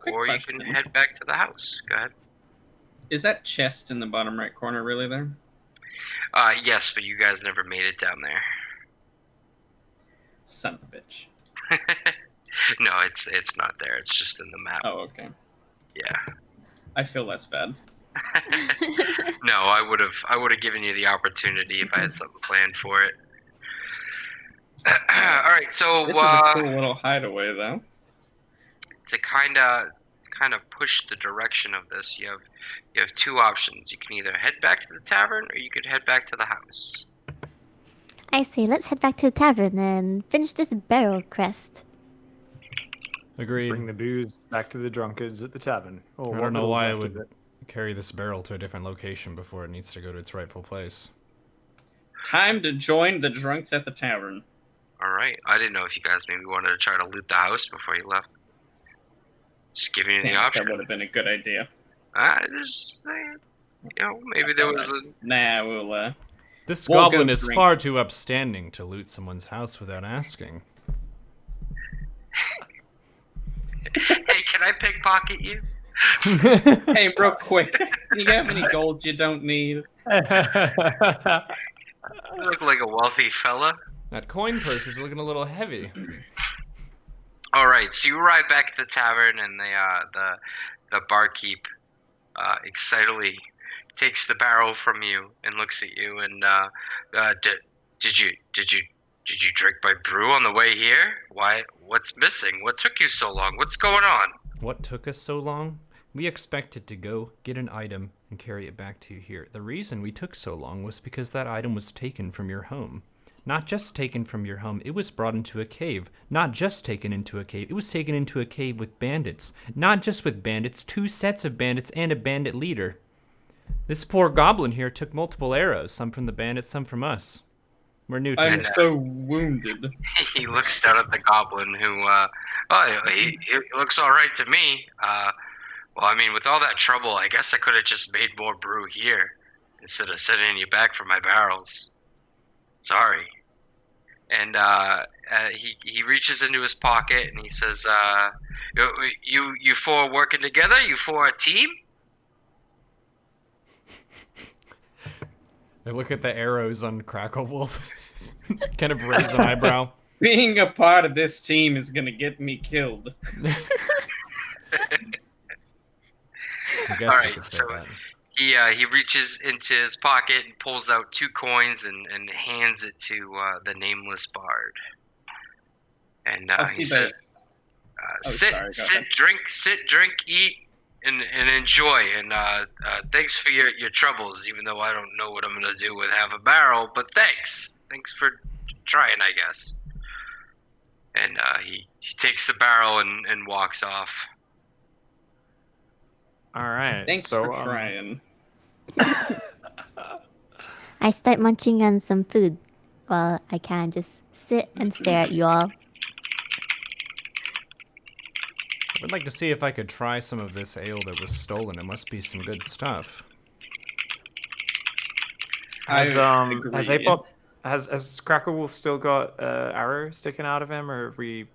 Quick or question. you can head back to the house. Go ahead. Is that chest in the bottom right corner really there? Yes, but you guys never made it down there. Son of a bitch. No, it's not there. It's just in the map. Oh, okay. Yeah. I feel less bad. No, I would have given you the opportunity if I had something planned for it. All right, so This is a cool little hideaway, though. to kind of push the direction of this, you have two options. You can either head back to the tavern, or you could head back to the house. I say, let's head back to the tavern and finish this barrel quest. Agreed. Bring the booze back to the drunkards at the tavern. Or I what don't know little's why I left of would it. carry this barrel to a different location before it needs to go to its rightful place. Time to join the drunks at the tavern. All right. I didn't know if you guys maybe wanted to try to loot the house before you left. Just giving you the option. That would have been a good idea. Maybe That's there all was right. Nah, we'll This We'll goblin go is drink. far too upstanding to loot someone's house without asking. Hey, can I pickpocket you? Hey, real quick. Do you have any gold you don't need? You look like a wealthy fella. That coin purse is looking a little heavy. All right, so you arrive back at the tavern, and the barkeep excitedly takes the barrel from you and looks at you and did you drink my brew on the way here? Why? What's missing? What took you so long? What's going on? What took us so long? We expected to go get an item and carry it back to you here. The reason we took so long was because that item was taken from your home. Not just taken from your home, it was brought into a cave. Not just taken into a cave, it was taken into a cave with bandits. Not just with bandits, 2 sets of bandits and a bandit leader. This poor goblin here took multiple arrows, some from the bandits, some from us. We're new to I'm this. so wounded. He looks down at the goblin, who he looks all right to me. Well, I mean, with all that trouble, I guess I could have just made more brew here instead of sending you back for my barrels. Sorry. And he reaches into his pocket and he says, "You four working together? You four a team?" I look at the arrows on Crackle Wolf, kind of raise an eyebrow. Being a part of this team is gonna get me killed. I guess All you right, could say so that. he reaches into his pocket and pulls out 2 coins and hands it to the nameless bard. And he says, "Sit, sorry, go sit, ahead. drink, eat, and enjoy. And thanks for your troubles. Even though I don't know what I'm gonna do with half a barrel, but thanks for trying, I guess." And he takes the barrel and walks off. All right. Thanks so, for trying. I start munching on some food while I can just sit and stare at you all. I would like to see if I could try some of this ale that was stolen. It must be some good stuff. Has agree. Apop has Cracker Wolf still got arrow sticking out of him, or have we?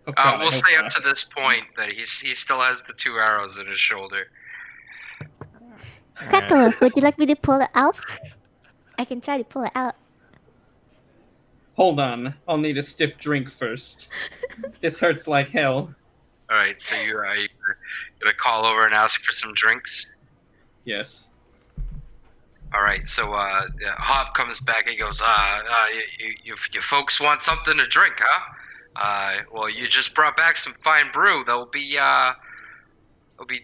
Oh, God, I We'll hope say not. up to this point that he still has the 2 arrows in his shoulder. Crackle, would you like me to pull it out? I can try to pull it out. Hold on, I'll need a stiff drink first. This hurts like hell. All right, so you're gonna call over and ask for some drinks. Yes. All right, so Hop comes back. He goes, you folks want something to drink, huh? Well, you just brought back some fine brew. There'll be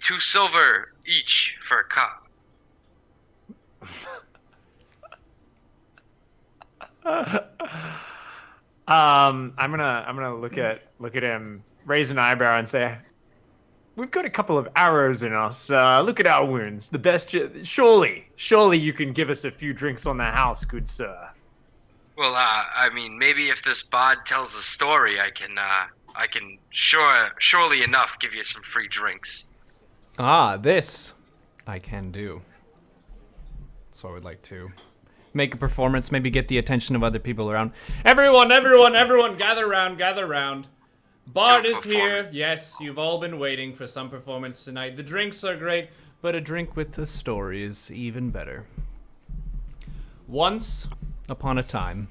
2 silver each for a cup. I'm gonna look at him, raise an eyebrow, and say, "We've got a couple of arrows in us. Look at our wounds. The best. Surely you can give us a few drinks on the house, good sir." Well, I mean, maybe if this bard tells a story, I can surely enough give you some free drinks. This I can do. So I would like to make a performance, maybe get the attention of other people around. Everyone, gather round. Bard is here. Yes, you've all been waiting for some performance tonight. The drinks are great, but a drink with a story is even better. Once upon a time,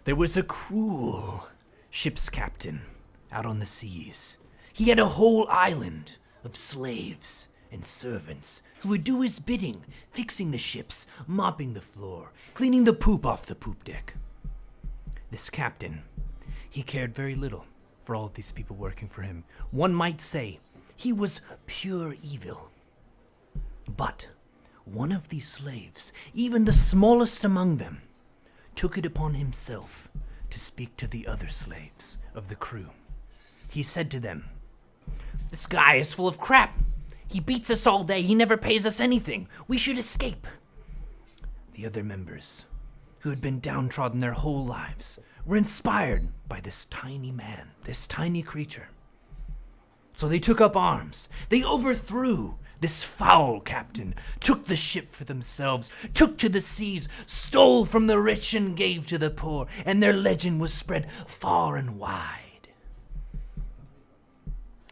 there was a cruel ship's captain out on the seas. He had a whole island of slaves and servants who would do his bidding, fixing the ships, mopping the floor, cleaning the poop off the poop deck. This captain, he cared very little for all of these people working for him. One might say he was pure evil. But one of these slaves, even the smallest among them, took it upon himself to speak to the other slaves of the crew. He said to them, "This guy is full of crap. He beats us all day. He never pays us anything. We should escape." The other members, who had been downtrodden their whole lives, were inspired by this tiny man, this tiny creature. So they took up arms. They overthrew this foul captain, took the ship for themselves, took to the seas, stole from the rich and gave to the poor, and their legend was spread far and wide.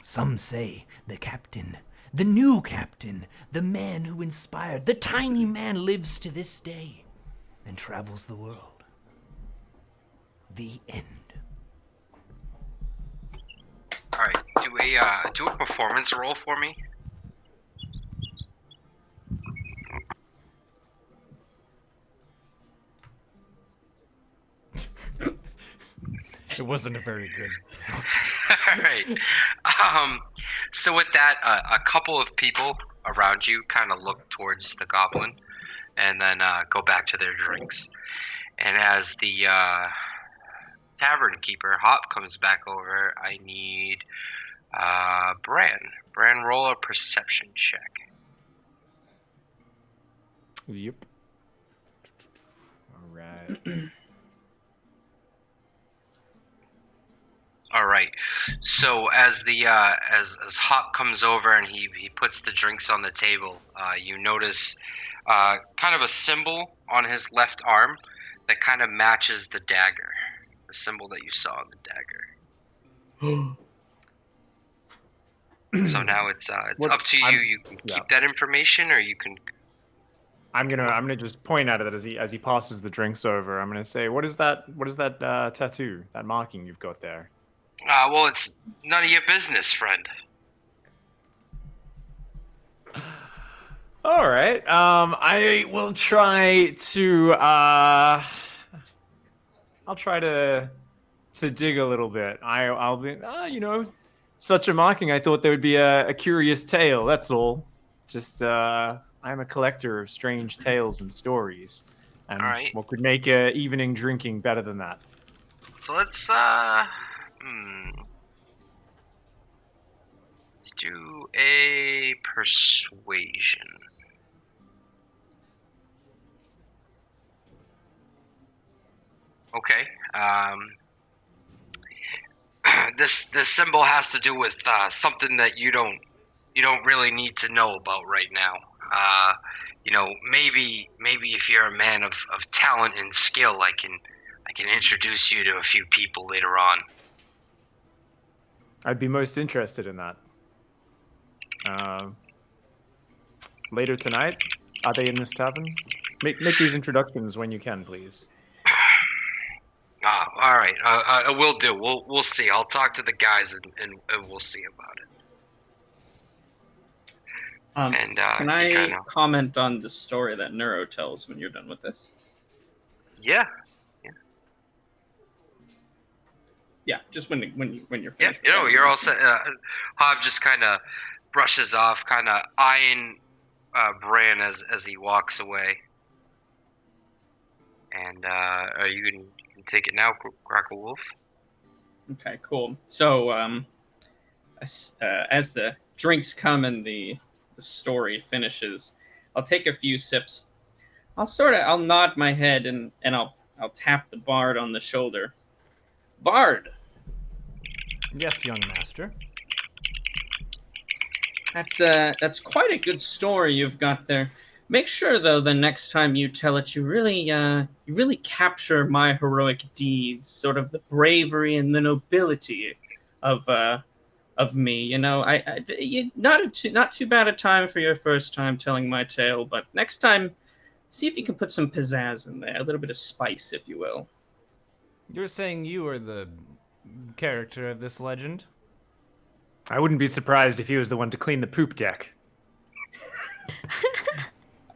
Some say the captain, the new captain, the man who inspired, the tiny man lives to this day and travels the world. The end. All right, do a performance roll for me. It wasn't a very good. All right. So with that, a couple of people around you kind of look towards the goblin, and then go back to their drinks. And as the tavern keeper Hop comes back over, I need Bran. Bran, roll a perception check. Yep. All right. All right. So as the as Hop comes over and he puts the drinks on the table, you notice kind of a symbol on his left arm that kind of matches the dagger, the symbol that you saw on the dagger. So now it's up to you. You can keep that information, or you can. I'm gonna just point at it as he passes the drinks over. I'm gonna say, what is that tattoo, that marking you've got there? Well, it's none of your business, friend. All right. I will try to. I'll try to dig a little bit. I'll be. Such a marking. I thought there would be a curious tale. That's all. Just. I'm a collector of strange tales and stories. And all right. What could make evening drinking better than that? So let's let's do a persuasion. Okay. This symbol has to do with something that you don't really need to know about right now. Maybe if you're a man of talent and skill, I can introduce you to a few people later on. I'd be most interested in that. Later tonight, are they in this tavern? Make these introductions when you can, please. All right. We'll do. We'll see. I'll talk to the guys and we'll see about it. Can I comment on the story that Neuro tells when you're done with this? Yeah. Yeah, just when you're finished. Yeah, you're all set. Hob just kind of brushes off, kind of eyeing Bran as he walks away. And you can take it now, Crackle Wolf. Okay, cool. So, as the drinks come and the story finishes, I'll take a few sips. I'll nod my head and I'll tap the bard on the shoulder. Bard, Yes, young master. that's quite a good story you've got there. Make sure though the next time you tell it, you really capture my heroic deeds, sort of the bravery and the nobility of me. You know, not too bad a time for your first time telling my tale, but next time, see if you can put some pizzazz in there, a little bit of spice, if you will. You're saying you are the character of this legend? I wouldn't be surprised if he was the one to clean the poop deck.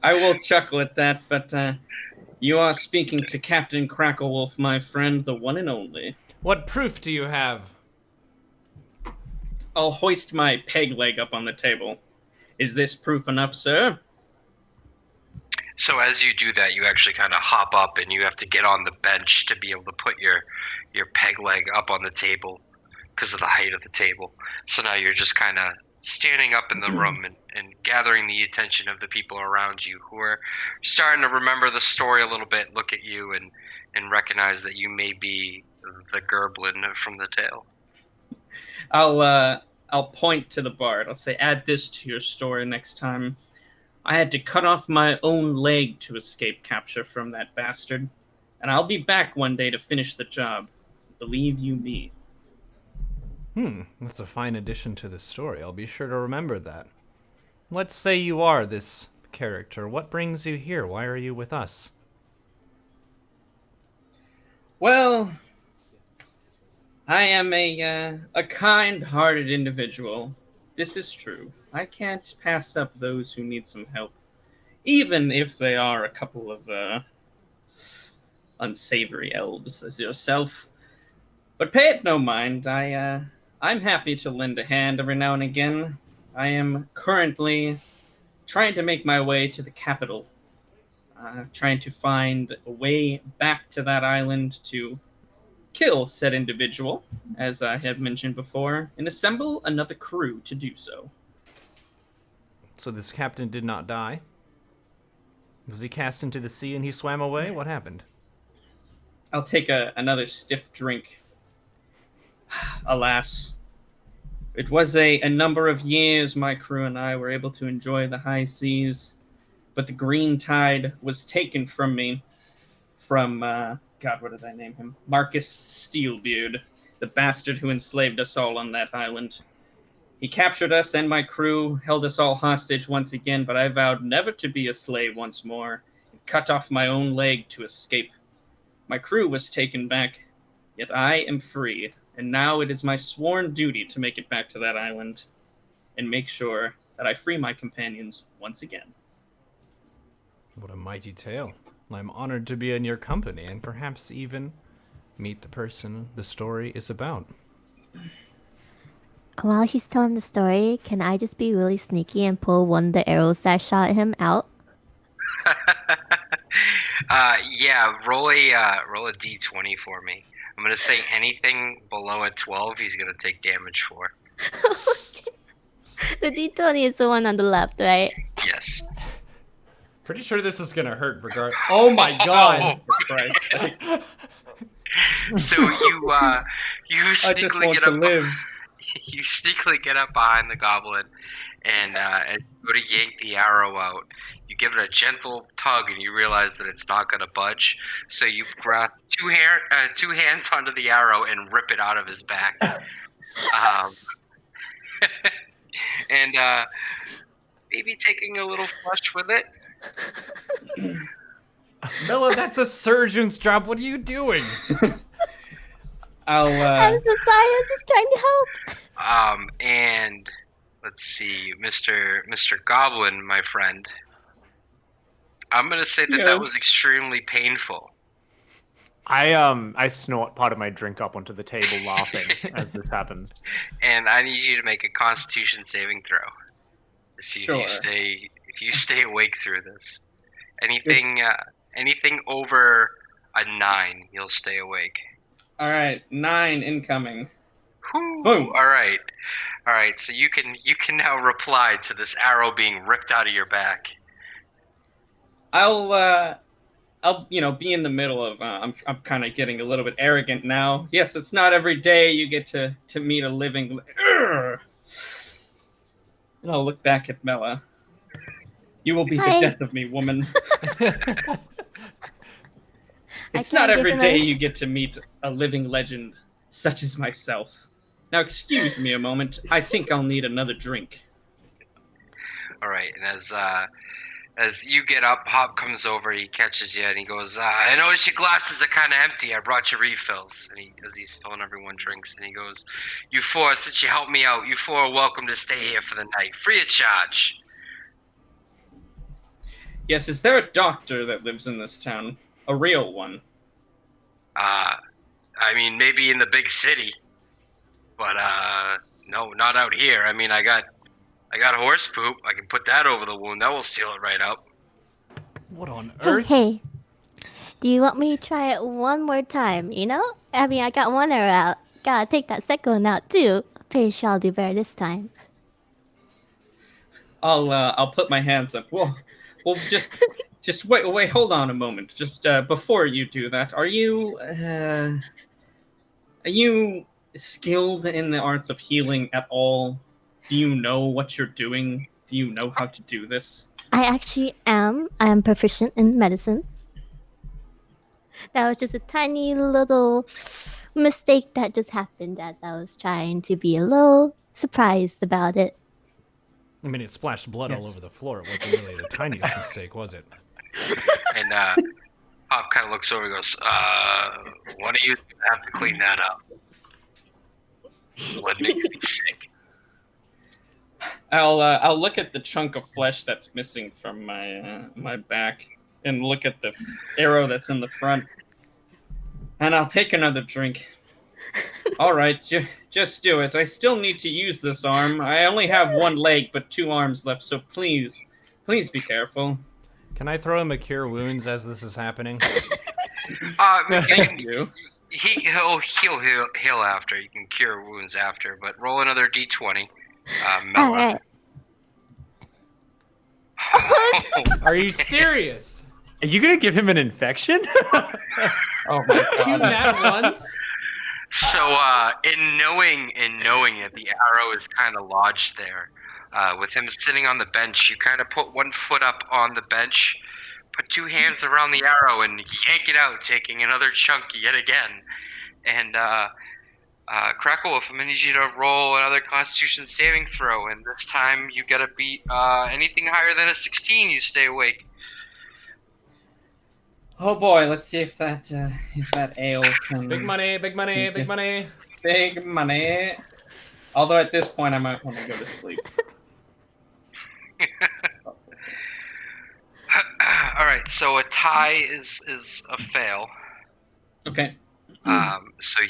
I will chuckle at that, but you are speaking to Captain Cracklewolf, my friend, the one and only. What proof do you have? I'll hoist my peg leg up on the table. Is this proof enough, sir? So as you do that, you actually kind of hop up and you have to get on the bench to be able to put your peg leg up on the table because of the height of the table. So now you're just kind of standing up in the room and gathering the attention of the people around you who are starting to remember the story a little bit, look at you and recognize that you may be the Gerblin from the tale. I'll point to the bard. I'll say, add this to your story next time. I had to cut off my own leg to escape capture from that bastard, and I'll be back one day to finish the job. Believe you me. That's a fine addition to the story. I'll be sure to remember that. Let's say you are this character. What brings you here? Why are you with us? Well, I am a kind-hearted individual. This is true. I can't pass up those who need some help, even if they are a couple of unsavory elves as yourself. But pay it no mind. I'm happy to lend a hand every now and again. I am currently trying to make my way to the capital, trying to find a way back to that island to kill said individual, as I have mentioned before, and assemble another crew to do so. So this captain did not die? Was he cast into the sea and he swam away? What happened? I'll take another stiff drink. Alas, it was a number of years my crew and I were able to enjoy the high seas, but the green tide was taken from me from, God, what did I name him? Marcus Steelbeard, the bastard who enslaved us all on that island. He captured us and my crew, held us all hostage once again, but I vowed never to be a slave once more, and cut off my own leg to escape. My crew was taken back, yet I am free, and now it is my sworn duty to make it back to that island, and make sure that I free my companions once again. What a mighty tale. I'm honored to be in your company and perhaps even meet the person the story is about. While he's telling the story, can I just be really sneaky and pull one of the arrows that shot him out? Yeah, roll a d20 for me. I'm gonna say anything below a 12, he's gonna take damage for. The d20 is the one on the left, right? Yes. Pretty sure this is gonna hurt regard. Oh my god! For Christ's sake. So you I just sneakily want get to up. live. You sneakily get up behind the goblin and go to yank the arrow out. You give it a gentle tug and you realize that it's not going to budge. So you grasp two hands onto the arrow and rip it out of his back. And maybe taking a little flush with it. Bella, that's a surgeon's job. What are you doing? I'll I'm the scientist trying to help. And let's see, Mr. Goblin, my friend. I'm gonna say that that was Yes. extremely painful. I snort part of my drink up onto the table, laughing as this happens. And I need you to make a Constitution saving throw to see Sure. if you stay awake through this. Anything over a 9. You'll stay awake. All right, 9 incoming. Whew. Boom. All right. So you can now reply to this arrow being ripped out of your back. I'll be in the middle of. I'm kind of getting a little bit arrogant now. Yes, it's not every day you get to meet a living. Urgh. And I'll look back at Mela. You will be Hi. the death of me, woman. It's can't not every give him day a- you get to meet a living legend such as myself. Now, excuse me a moment. I think I'll need another drink. All right. And as you get up, Hop comes over. He catches you and he goes, "I notice your glasses are kind of empty. I brought you refills." And as he's filling everyone drinks, and he goes, "You four, since you helped me out, you four are welcome to stay here for the night, free of charge." Yes, is there a doctor that lives in this town? A real one? I mean, maybe in the big city, but no, not out here. I mean, I got horse poop. I can put that over the wound. That will seal it right up. What on Hey, earth? hey. Do you want me to try it one more time, you know? I mean, I got one arrow out. Gotta take that second one out, too. Pretty sure I'll do better this time. I'll put my hands up. Well, just wait. Hold on a moment. Just before you do that, are you skilled in the arts of healing at all? Do you know what you're doing? Do you know how to do this? I actually am. I am proficient in medicine. That was just a tiny little mistake that just happened as I was trying to be a little surprised about it. I mean, it splashed blood all Yes. over the floor. It wasn't really the tiniest mistake, was it? And Hop kind of looks over and goes, "One of you have to clean that up. Would make me sick." I'll look at the chunk of flesh that's missing from my back, and look at the arrow that's in the front, and I'll take another drink. All right, just do it. I still need to use this arm. I only have one leg, but 2 arms left, so please be careful. Can I throw him a cure wounds as this is happening? Thank you. He'll heal after. You can cure wounds after, but roll another d20. Mela. Alright. Are you serious? Are you gonna give him an infection? Oh my Two god. nat ones? So, in knowing that the arrow is kind of lodged there, with him sitting on the bench, you kind of put one foot up on the bench, put 2 hands around the arrow, and yank it out, taking another chunk yet again. And Crackle, I'm gonna need you to roll another Constitution saving throw, and this time you gotta beat anything higher than a 16. You stay awake. Oh boy, let's see if that ale can. Big money, big money, big money. Big money. Although at this point I might want to go to sleep. All right, so a tie is a fail. Okay. So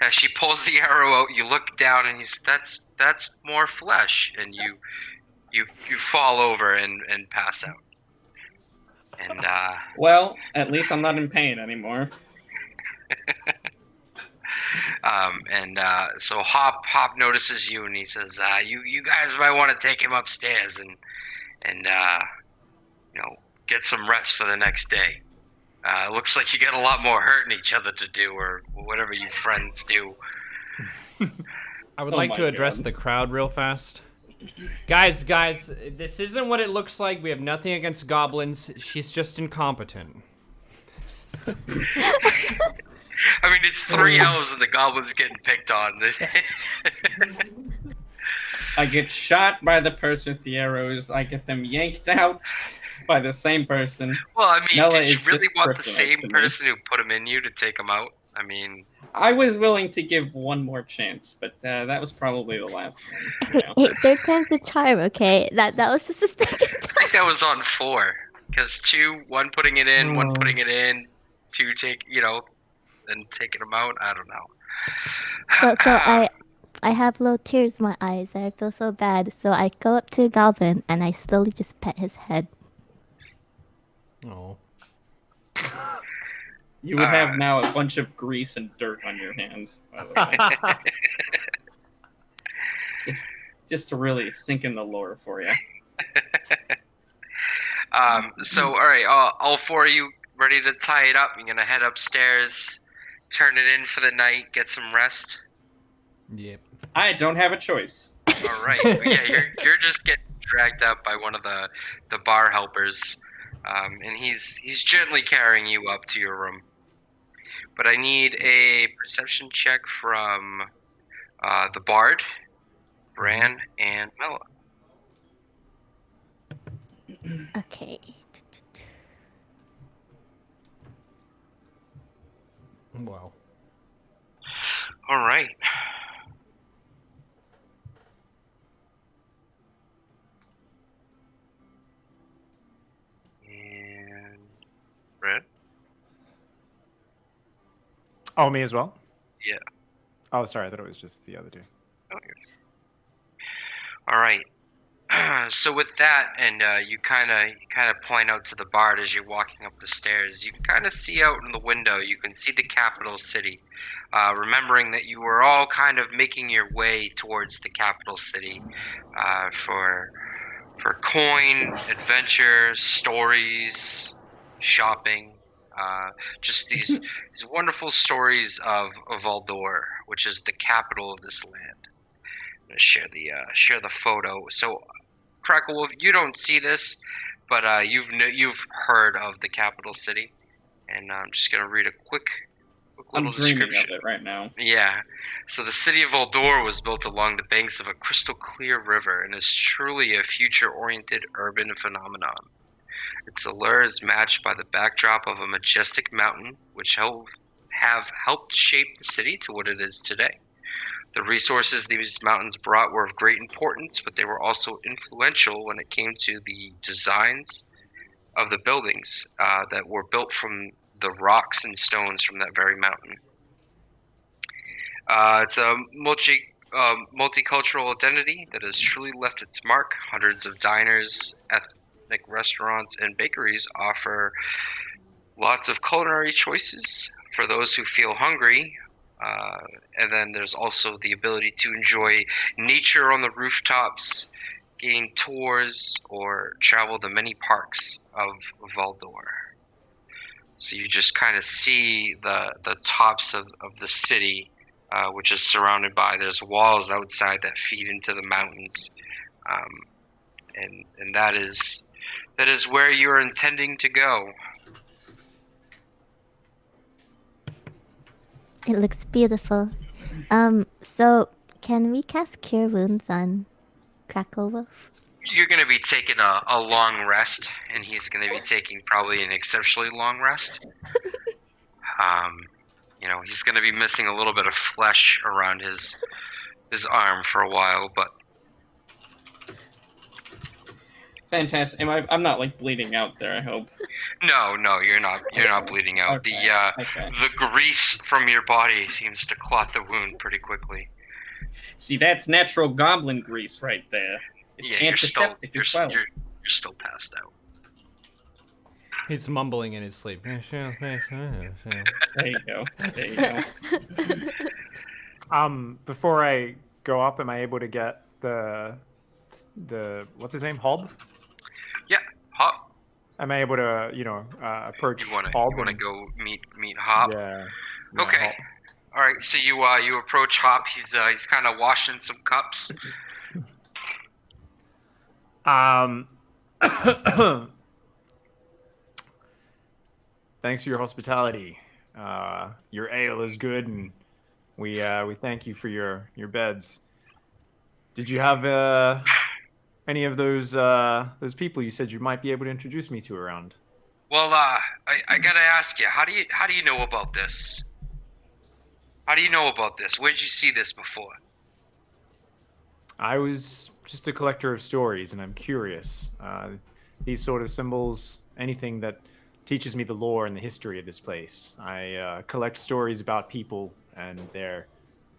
as she pulls the arrow out, you look down and you say, that's more flesh, and you fall over and pass out. And Well, at least I'm not in pain anymore. so Hop notices you and he says, you guys might want to take him upstairs and get some rest for the next day. Looks like you got a lot more hurting each other to do, or whatever you friends do. I would Oh like my to address God. the crowd real fast. Guys, this isn't what it looks like. We have nothing against goblins. She's just incompetent. I mean, it's 3 elves and the goblins getting picked on. I get shot by the person with the arrows. I get them yanked out by the same person. Well, I mean, Nella did you is really just want the kryptonite same to me. person who put him in you to take him out? I mean, I was willing to give one more chance, but that was probably the last one. You know? Hey, third time's the charm, okay? That was just a second I time. think that was on 4. Because 2, 1 putting it in, 1 Oh. putting it in, 2 then taking them out. I don't know. So I have little tears in my eyes. I feel so bad. So I go up to a goblin and I slowly just pet his head. Oh. You would have now a bunch of grease and dirt on your hand, by the way. just to really sink in the lore for you. So, all right, all four of you ready to tie it up? You're gonna head upstairs, turn it in for the night, get some rest. Yep. I don't have a choice. All right, yeah, you're just getting dragged up by one of the bar helpers, and he's gently carrying you up to your room. But I need a perception check from the Bard, Bran, and Mela. Okay. Wow. All right. And Red? Oh, me as well? Yeah. Oh, sorry. I thought it was just the other two. Okay. All right. So with that, and you kind of point out to the Bard as you're walking up the stairs. You can kind of see out in the window. You can see the capital city. Remembering that you were all kind of making your way towards the capital city for coin, adventure, stories, shopping. Just these wonderful stories of Valdor, which is the capital of this land. I'm gonna share the photo. So, Crackle, you don't see this, but you've heard of the capital city, and I'm just gonna read a quick I'm little dreaming description. of it right now. Yeah. So the city of Valdor was built along the banks of a crystal clear river and is truly a future-oriented urban phenomenon. Its allure is matched by the backdrop of a majestic mountain, which have helped shape the city to what it is today. The resources these mountains brought were of great importance, but they were also influential when it came to the designs of the buildings that were built from the rocks and stones from that very mountain. It's a multicultural identity that has truly left its mark. Hundreds of diners, ethnic restaurants, and bakeries offer lots of culinary choices for those who feel hungry. And then there's also the ability to enjoy nature on the rooftops, gain tours, or travel the many parks of Valdor. So you just kind of see the tops of the city, which is surrounded by, there's walls outside that feed into the mountains. And that is where you're intending to go. It looks beautiful. So can we cast Cure Wounds on Crackle Wolf? You're going to be taking a long rest, and he's going to be taking probably an exceptionally long rest. He's going to be missing a little bit of flesh around his arm for a while, but Fantastic. I'm not like bleeding out there, I hope. no, you're not bleeding out. Okay, okay. The grease from your body seems to clot the wound pretty quickly. See, that's natural goblin grease right there. It's antiseptic as well. You're still passed out. He's mumbling in his sleep. There you go. There you go. Before I go up, am I able to get the what's his name? Hob? Yeah, Hop. Am I able to, approach You want Hob? to go meet Hop? Yeah. Okay. Hop. All right. So you approach Hop. He's kind of washing some cups. Thanks for your hospitality. Your ale is good, and we thank you for your beds. Did you have any of those people you said you might be able to introduce me to around? Well, I gotta ask you, how do you know about this? How do you know about this? Where did you see this before? I was just a collector of stories, and I'm curious. These sort of symbols, anything that teaches me the lore and the history of this place. I collect stories about people and their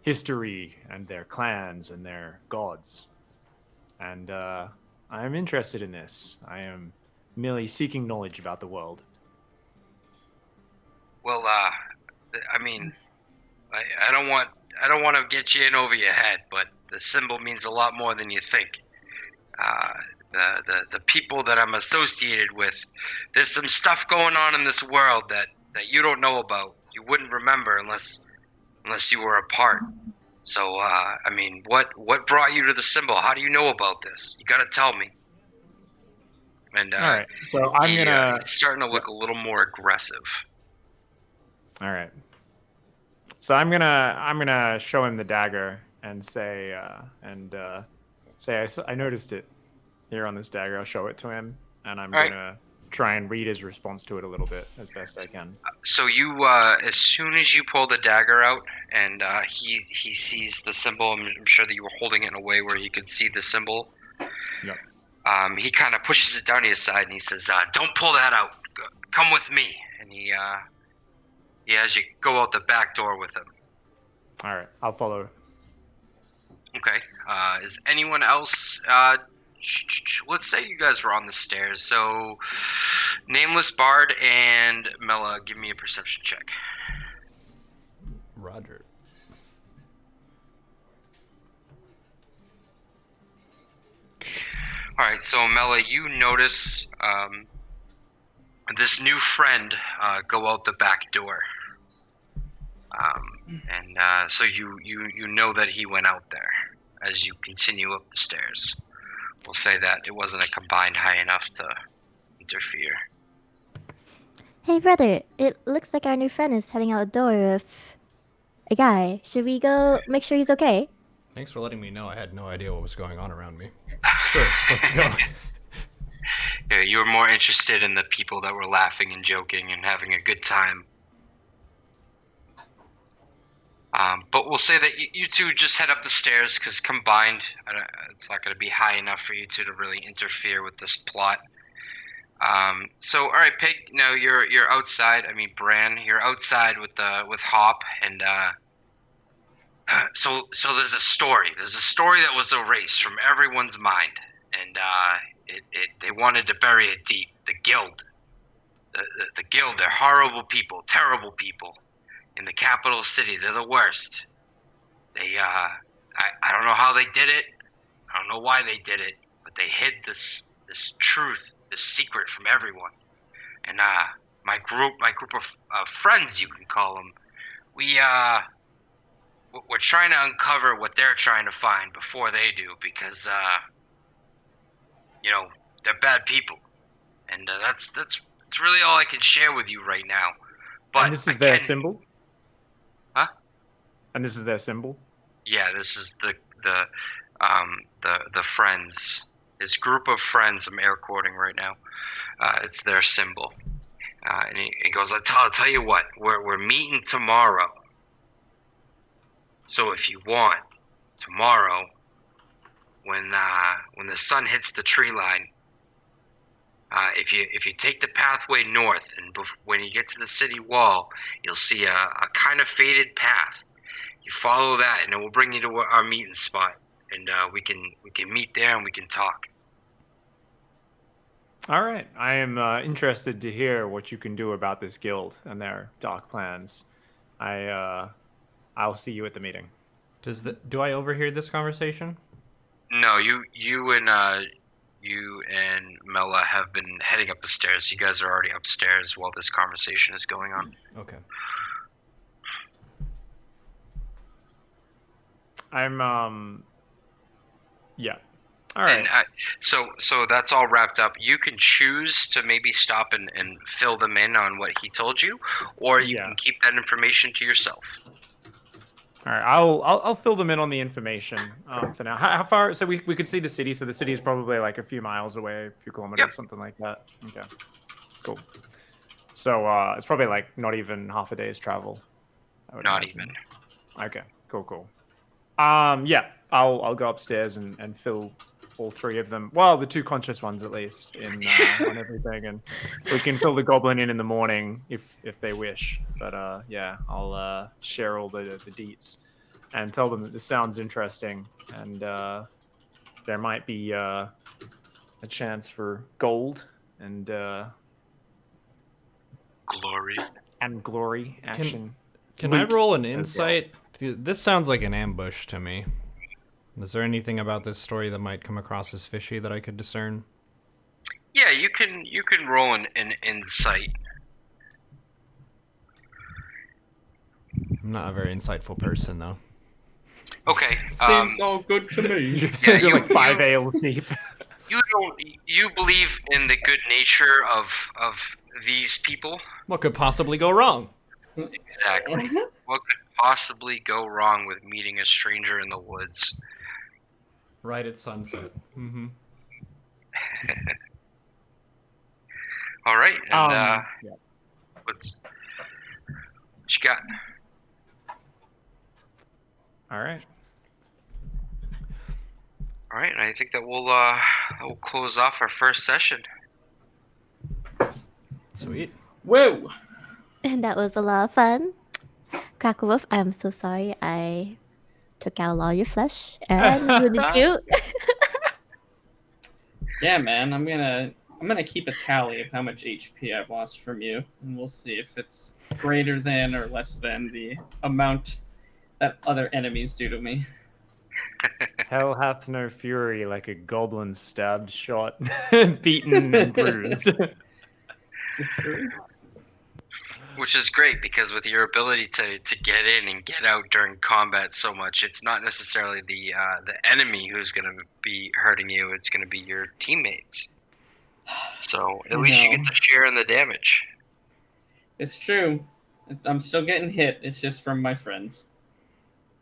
history and their clans and their gods. And I am interested in this. I am merely seeking knowledge about the world. Well, I mean, I don't want to get you in over your head, but the symbol means a lot more than you think. The people that I'm associated with, there's some stuff going on in this world that you don't know about. You wouldn't remember unless you were a part. So, I mean, what brought you to the symbol? How do you know about this? You gotta tell me. And All right. So I'm gonna. he's starting to look a little more aggressive. All right. So I'm gonna show him the dagger and say I noticed it here on this dagger. I'll show it to him, and I'm All right. gonna try and read his response to it a little bit as best I can. So you, as soon as you pull the dagger out, and he sees the symbol, I'm sure that you were holding it in a way where he could see the symbol. Yep. He kind of pushes it down to his side, and he says, "Don't pull that out. Come with me." And he has you go out the back door with him. All right. I'll follow. Okay. Is anyone else? Let's say you guys were on the stairs. So, Nameless Bard and Mela, give me a perception check. Roger. All right. So, Mela, you notice this new friend go out the back door. And so you know that he went out there as you continue up the stairs. We'll say that it wasn't a combined high enough to interfere. Hey, brother, it looks like our new friend is heading out the door with a guy. Should we go make sure he's okay? Thanks for letting me know. I had no idea what was going on around me. Sure, let's go. Yeah, you were more interested in the people that were laughing and joking and having a good time. But we'll say that you two just head up the stairs because combined, it's not going to be high enough for you two to really interfere with this plot. So, all right, Pig. No, you're outside. I mean, Bran, you're outside with Hop, and so there's a story. There's a story that was erased from everyone's mind, and they wanted to bury it deep. The Guild, the Guild. They're horrible people, terrible people. In the capital city, they're the worst. They, I don't know how they did it. I don't know why they did it, but they hid this truth, this secret from everyone. And my group of friends, you can call them, we're trying to uncover what they're trying to find before they do, because they're bad people, and that's really all I can share with you right now. But And this is their symbol? Huh? And this is their symbol? Yeah, this is the friends. His group of friends. I'm air quoting right now. It's their symbol. And he goes, I'll tell you what. We're meeting tomorrow. So if you want, tomorrow, when the sun hits the tree line, if you take the pathway north, and when you get to the city wall, you'll see a kind of faded path. You follow that, and it will bring you to our meeting spot, and we can meet there and we can talk. All right. I am interested to hear what you can do about this guild and their dark plans. I'll see you at the meeting. Do I overhear this conversation? No, you and Mela have been heading up the stairs. You guys are already upstairs while this conversation is going on. Okay. I'm yeah. All right. And so that's all wrapped up. You can choose to maybe stop and fill them in on what he told you, or you can keep that information to yourself. All right, I'll fill them in on the information for now. How far? So we could see the city. So the city is probably like a few miles away, a few kilometers, something like that. Okay, cool. So it's probably like not even half a day's travel. Not even. Okay, cool. Yeah, I'll go upstairs and fill all three of them. Well, the two conscious ones at least on everything, and we can fill the goblin in the morning if they wish. But yeah, I'll share all the deets and tell them that this sounds interesting, and there might be a chance for gold and glory and glory action. Can I loot roll an as well. insight? Dude, this sounds like an ambush to me. Is there anything about this story that might come across as fishy that I could discern? Yeah, you can roll an insight. I'm not a very insightful person, though. Okay. Seems all good to me. Yeah, You're you- like 5 ale deep. You believe in the good nature of these people. What could possibly go wrong? Exactly. What could possibly go wrong with meeting a stranger in the woods? Right at sunset. Mm-hmm. All right, and Yeah. what you got? All right. All right, and I think that we'll close off our first session. Sweet. Whoa! And that was a lot of fun. Crackle Wolf, I'm so sorry I took out all your flesh. And who did you? Yeah, man, I'm gonna keep a tally of how much HP I've lost from you, and we'll see if it's greater than or less than the amount that other enemies do to me. Hell hath no fury like a goblin stabbed, shot, beaten, and bruised. Which is great because with your ability to get in and get out during combat so much, it's not necessarily the enemy who's going to be hurting you. It's going to be your teammates. So at least you get to share in the damage. It's true. I'm still getting hit. It's just from my friends.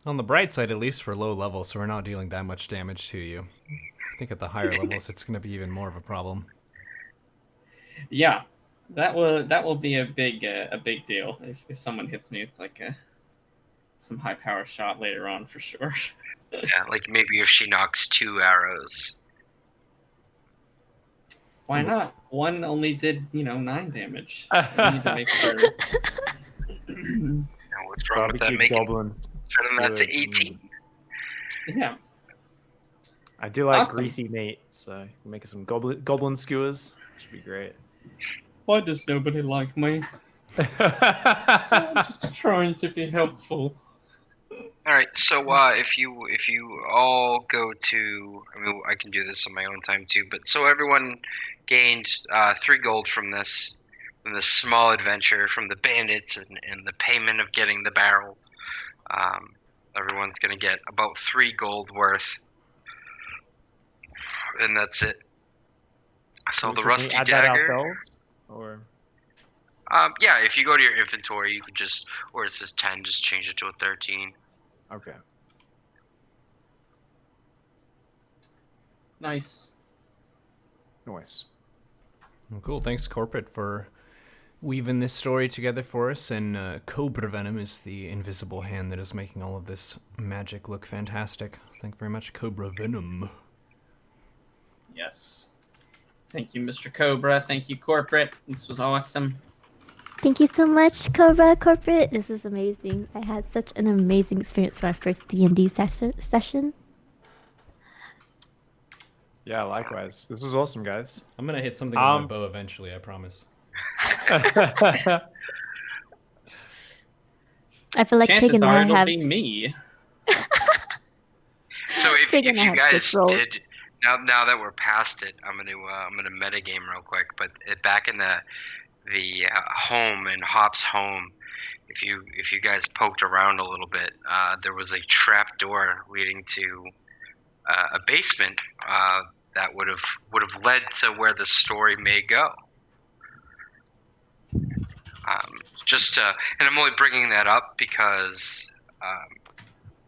On the bright side, at least we're low level, so we're not dealing that much damage to you. I think at the higher levels, it's going to be even more of a problem. Yeah, that will be a big deal if someone hits me with like some high power shot later on for sure. Yeah, like maybe if she knocks 2 arrows. Why not? One only did 9 damage. So we need to make sure. Now, what's wrong with that? Barbecue Make it goblin. turn that to 18. Yeah. I do like Awesome. greasy meat, so we're making some goblin skewers. Should be great. Why does nobody like me? I'm just trying to be helpful. All right, so if you all go to, I mean, I can do this on my own time too, but so everyone gained 3 gold from this small adventure, from the bandits and the payment of getting the barrel. Everyone's gonna get about 3 gold worth, and that's it. So the can we rusty add that dagger. ourselves, or Yeah, if you go to your inventory, you could just, or it says 10, just change it to a 13. okay. Nice. Nice. Well, cool. Thanks, Corporate, for weaving this story together for us. And Cobra Venom is the invisible hand that is making all of this magic look fantastic. Thank you very much, Cobra Venom. Yes. Thank you, Mr. Cobra. Thank you, Corporate. This was awesome. Thank you so much, Cobra Corporate. This is amazing. I had such an amazing experience for our first D&D session. Yeah, likewise. This was awesome, guys. I'm going to hit something with my bow eventually, I promise. I feel like Pig Chances and are I it'll have. be me. So if Pig and I you have guys this role. did, now that we're past it, I'm gonna metagame real quick. But back in the home, in Hop's home, if you guys poked around a little bit, there was a trap door leading to a basement that would have led to where the story may go. And I'm only bringing that up because.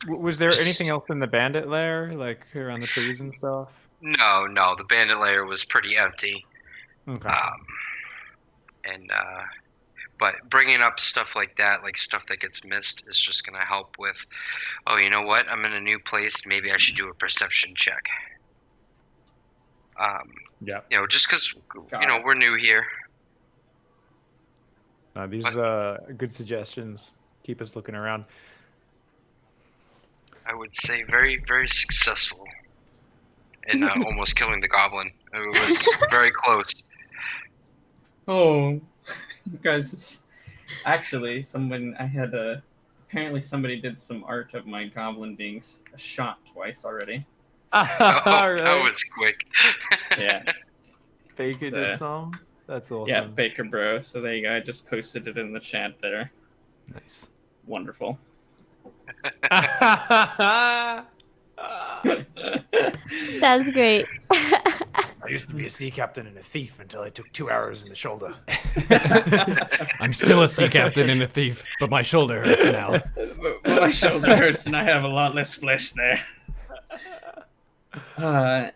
Was there anything else in the bandit lair, like around the trees and stuff? No, the bandit lair was pretty empty. Okay. But bringing up stuff like that, like stuff that gets missed, is just gonna help with. Oh, you know what? I'm in a new place. Maybe I should do a perception check. Yeah. Just because Got it. we're new here. These are good suggestions. Keep us looking around. I would say very, very successful in almost killing the goblin. It was very close. Oh, you guys Actually, apparently somebody did some art of my goblin being shot twice already. Oh, that Really? was quick. Yeah. Baker did some. That's awesome. Yeah, Baker Bro. So there you go. I just posted it in the chat there. Nice. Wonderful. That's great. I used to be a sea captain and a thief until I took 2 arrows in the shoulder. I'm still a sea captain and a thief, but my shoulder hurts now. My shoulder hurts and I have a lot less flesh there.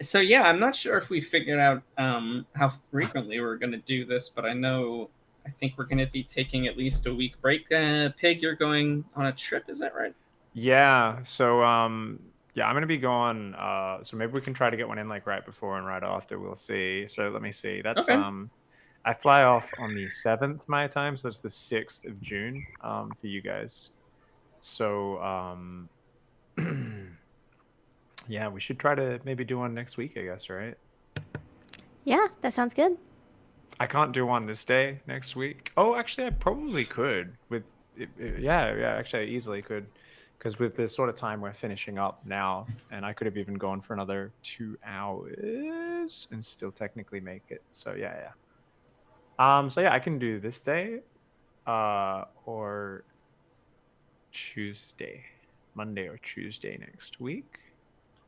So yeah, I'm not sure if we figured out how frequently we're going to do this, but I think we're going to be taking at least a week break. Pig, you're going on a trip, is that right? Yeah. So yeah, I'm gonna be going. So maybe we can try to get one in like right before and right after. We'll see. So let me see. That's Okay. I fly off on the 7th my time, so that's the 6th of June for you guys. So yeah, we should try to maybe do one next week, I guess, right? Yeah, that sounds good. I can't do one this day next week. Oh, actually, I probably could. Yeah, actually, I easily could, because with the sort of time we're finishing up now, and I could have even gone for another 2 hours and still technically make it. So yeah. So yeah, I can do this day, or Tuesday, Monday or Tuesday next week,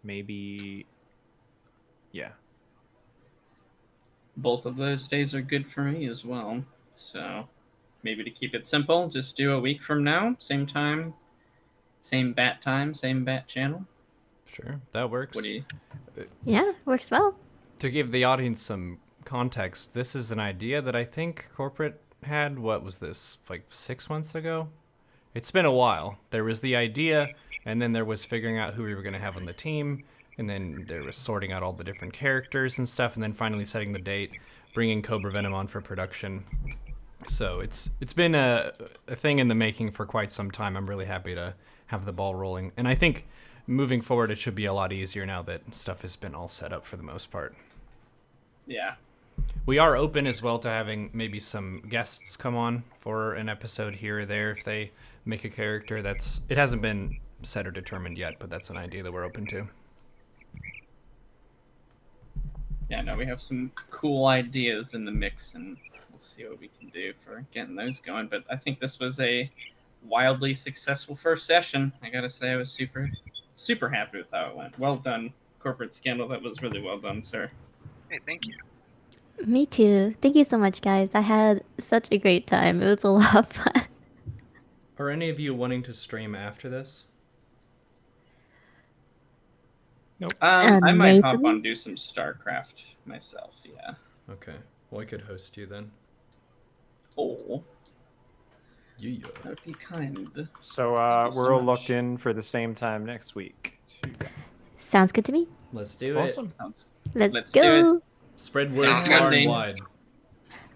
maybe. Yeah. Both of those days are good for me as well. So maybe to keep it simple, just do a week from now, same time, same bat channel. Sure, that works. What do you? Yeah, works well. To give the audience some context, this is an idea that I think corporate had. What was this, like 6 months ago? It's been a while. There was the idea, and then there was figuring out who we were going to have on the team, and then there was sorting out all the different characters and stuff, and then finally setting the date, bringing Cobra Venom on for production. So it's been a thing in the making for quite some time. I'm really happy to have the ball rolling, and I think moving forward it should be a lot easier now that stuff has been all set up for the most part. Yeah. We are open as well to having maybe some guests come on for an episode here or there if they make a character. It hasn't been set or determined yet, but that's an idea that we're open to. Yeah, no, we have some cool ideas in the mix, and we'll see what we can do for getting those going. But I think this was a wildly successful first session. I gotta say, I was super happy with how it went. Well done, Corporate Scandal. That was really well done, sir. Hey, thank you. Me too. Thank you so much, guys. I had such a great time. It was a lot of fun. Are any of you wanting to stream after this? Nope. I might Maybe. hop on and do some StarCraft myself. Yeah. Okay. Well, I could host you then. Oh, Yeah. that would be kind. So Thank you we're so all much. locked in for the same time next week. Sounds good to me. Let's do Awesome. Let's Let's do go. it. Spread word Sounds good, far and Dane. wide.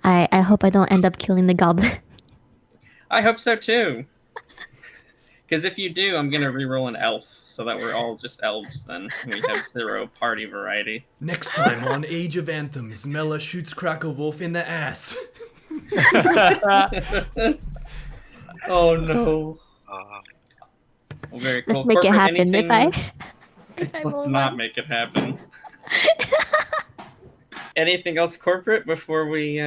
I hope I don't end up killing the goblin. I hope so too. Because if you do, I'm gonna reroll an elf so that we're all just elves. Then we have 0 party variety. Next time on Age of Anthems, Mela shoots Crackle Wolf in the ass. Oh no. Uh, Well, very cool. Let's make it Corporate, happen. anything- If I Let's roll not one. make it happen. Anything else, corporate, before we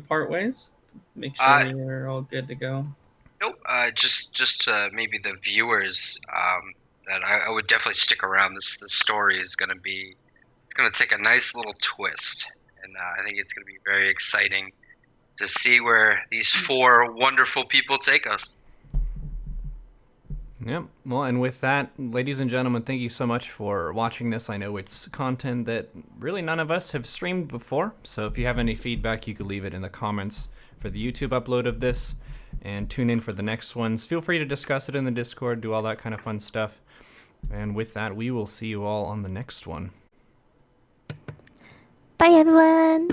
part ways? Make sure we're all good to go. nope. Just maybe the viewers. That I would definitely stick around. This story is gonna take a nice little twist, and I think it's gonna be very exciting to see where these 4 wonderful people take us. Yep. Well, and with that, ladies and gentlemen, thank you so much for watching this. I know it's content that really none of us have streamed before, so if you have any feedback, you could leave it in the comments for the YouTube upload of this, and tune in for the next ones. Feel free to discuss it in the Discord, do all that kind of fun stuff. And with that, we will see you all on the next one. Bye, everyone.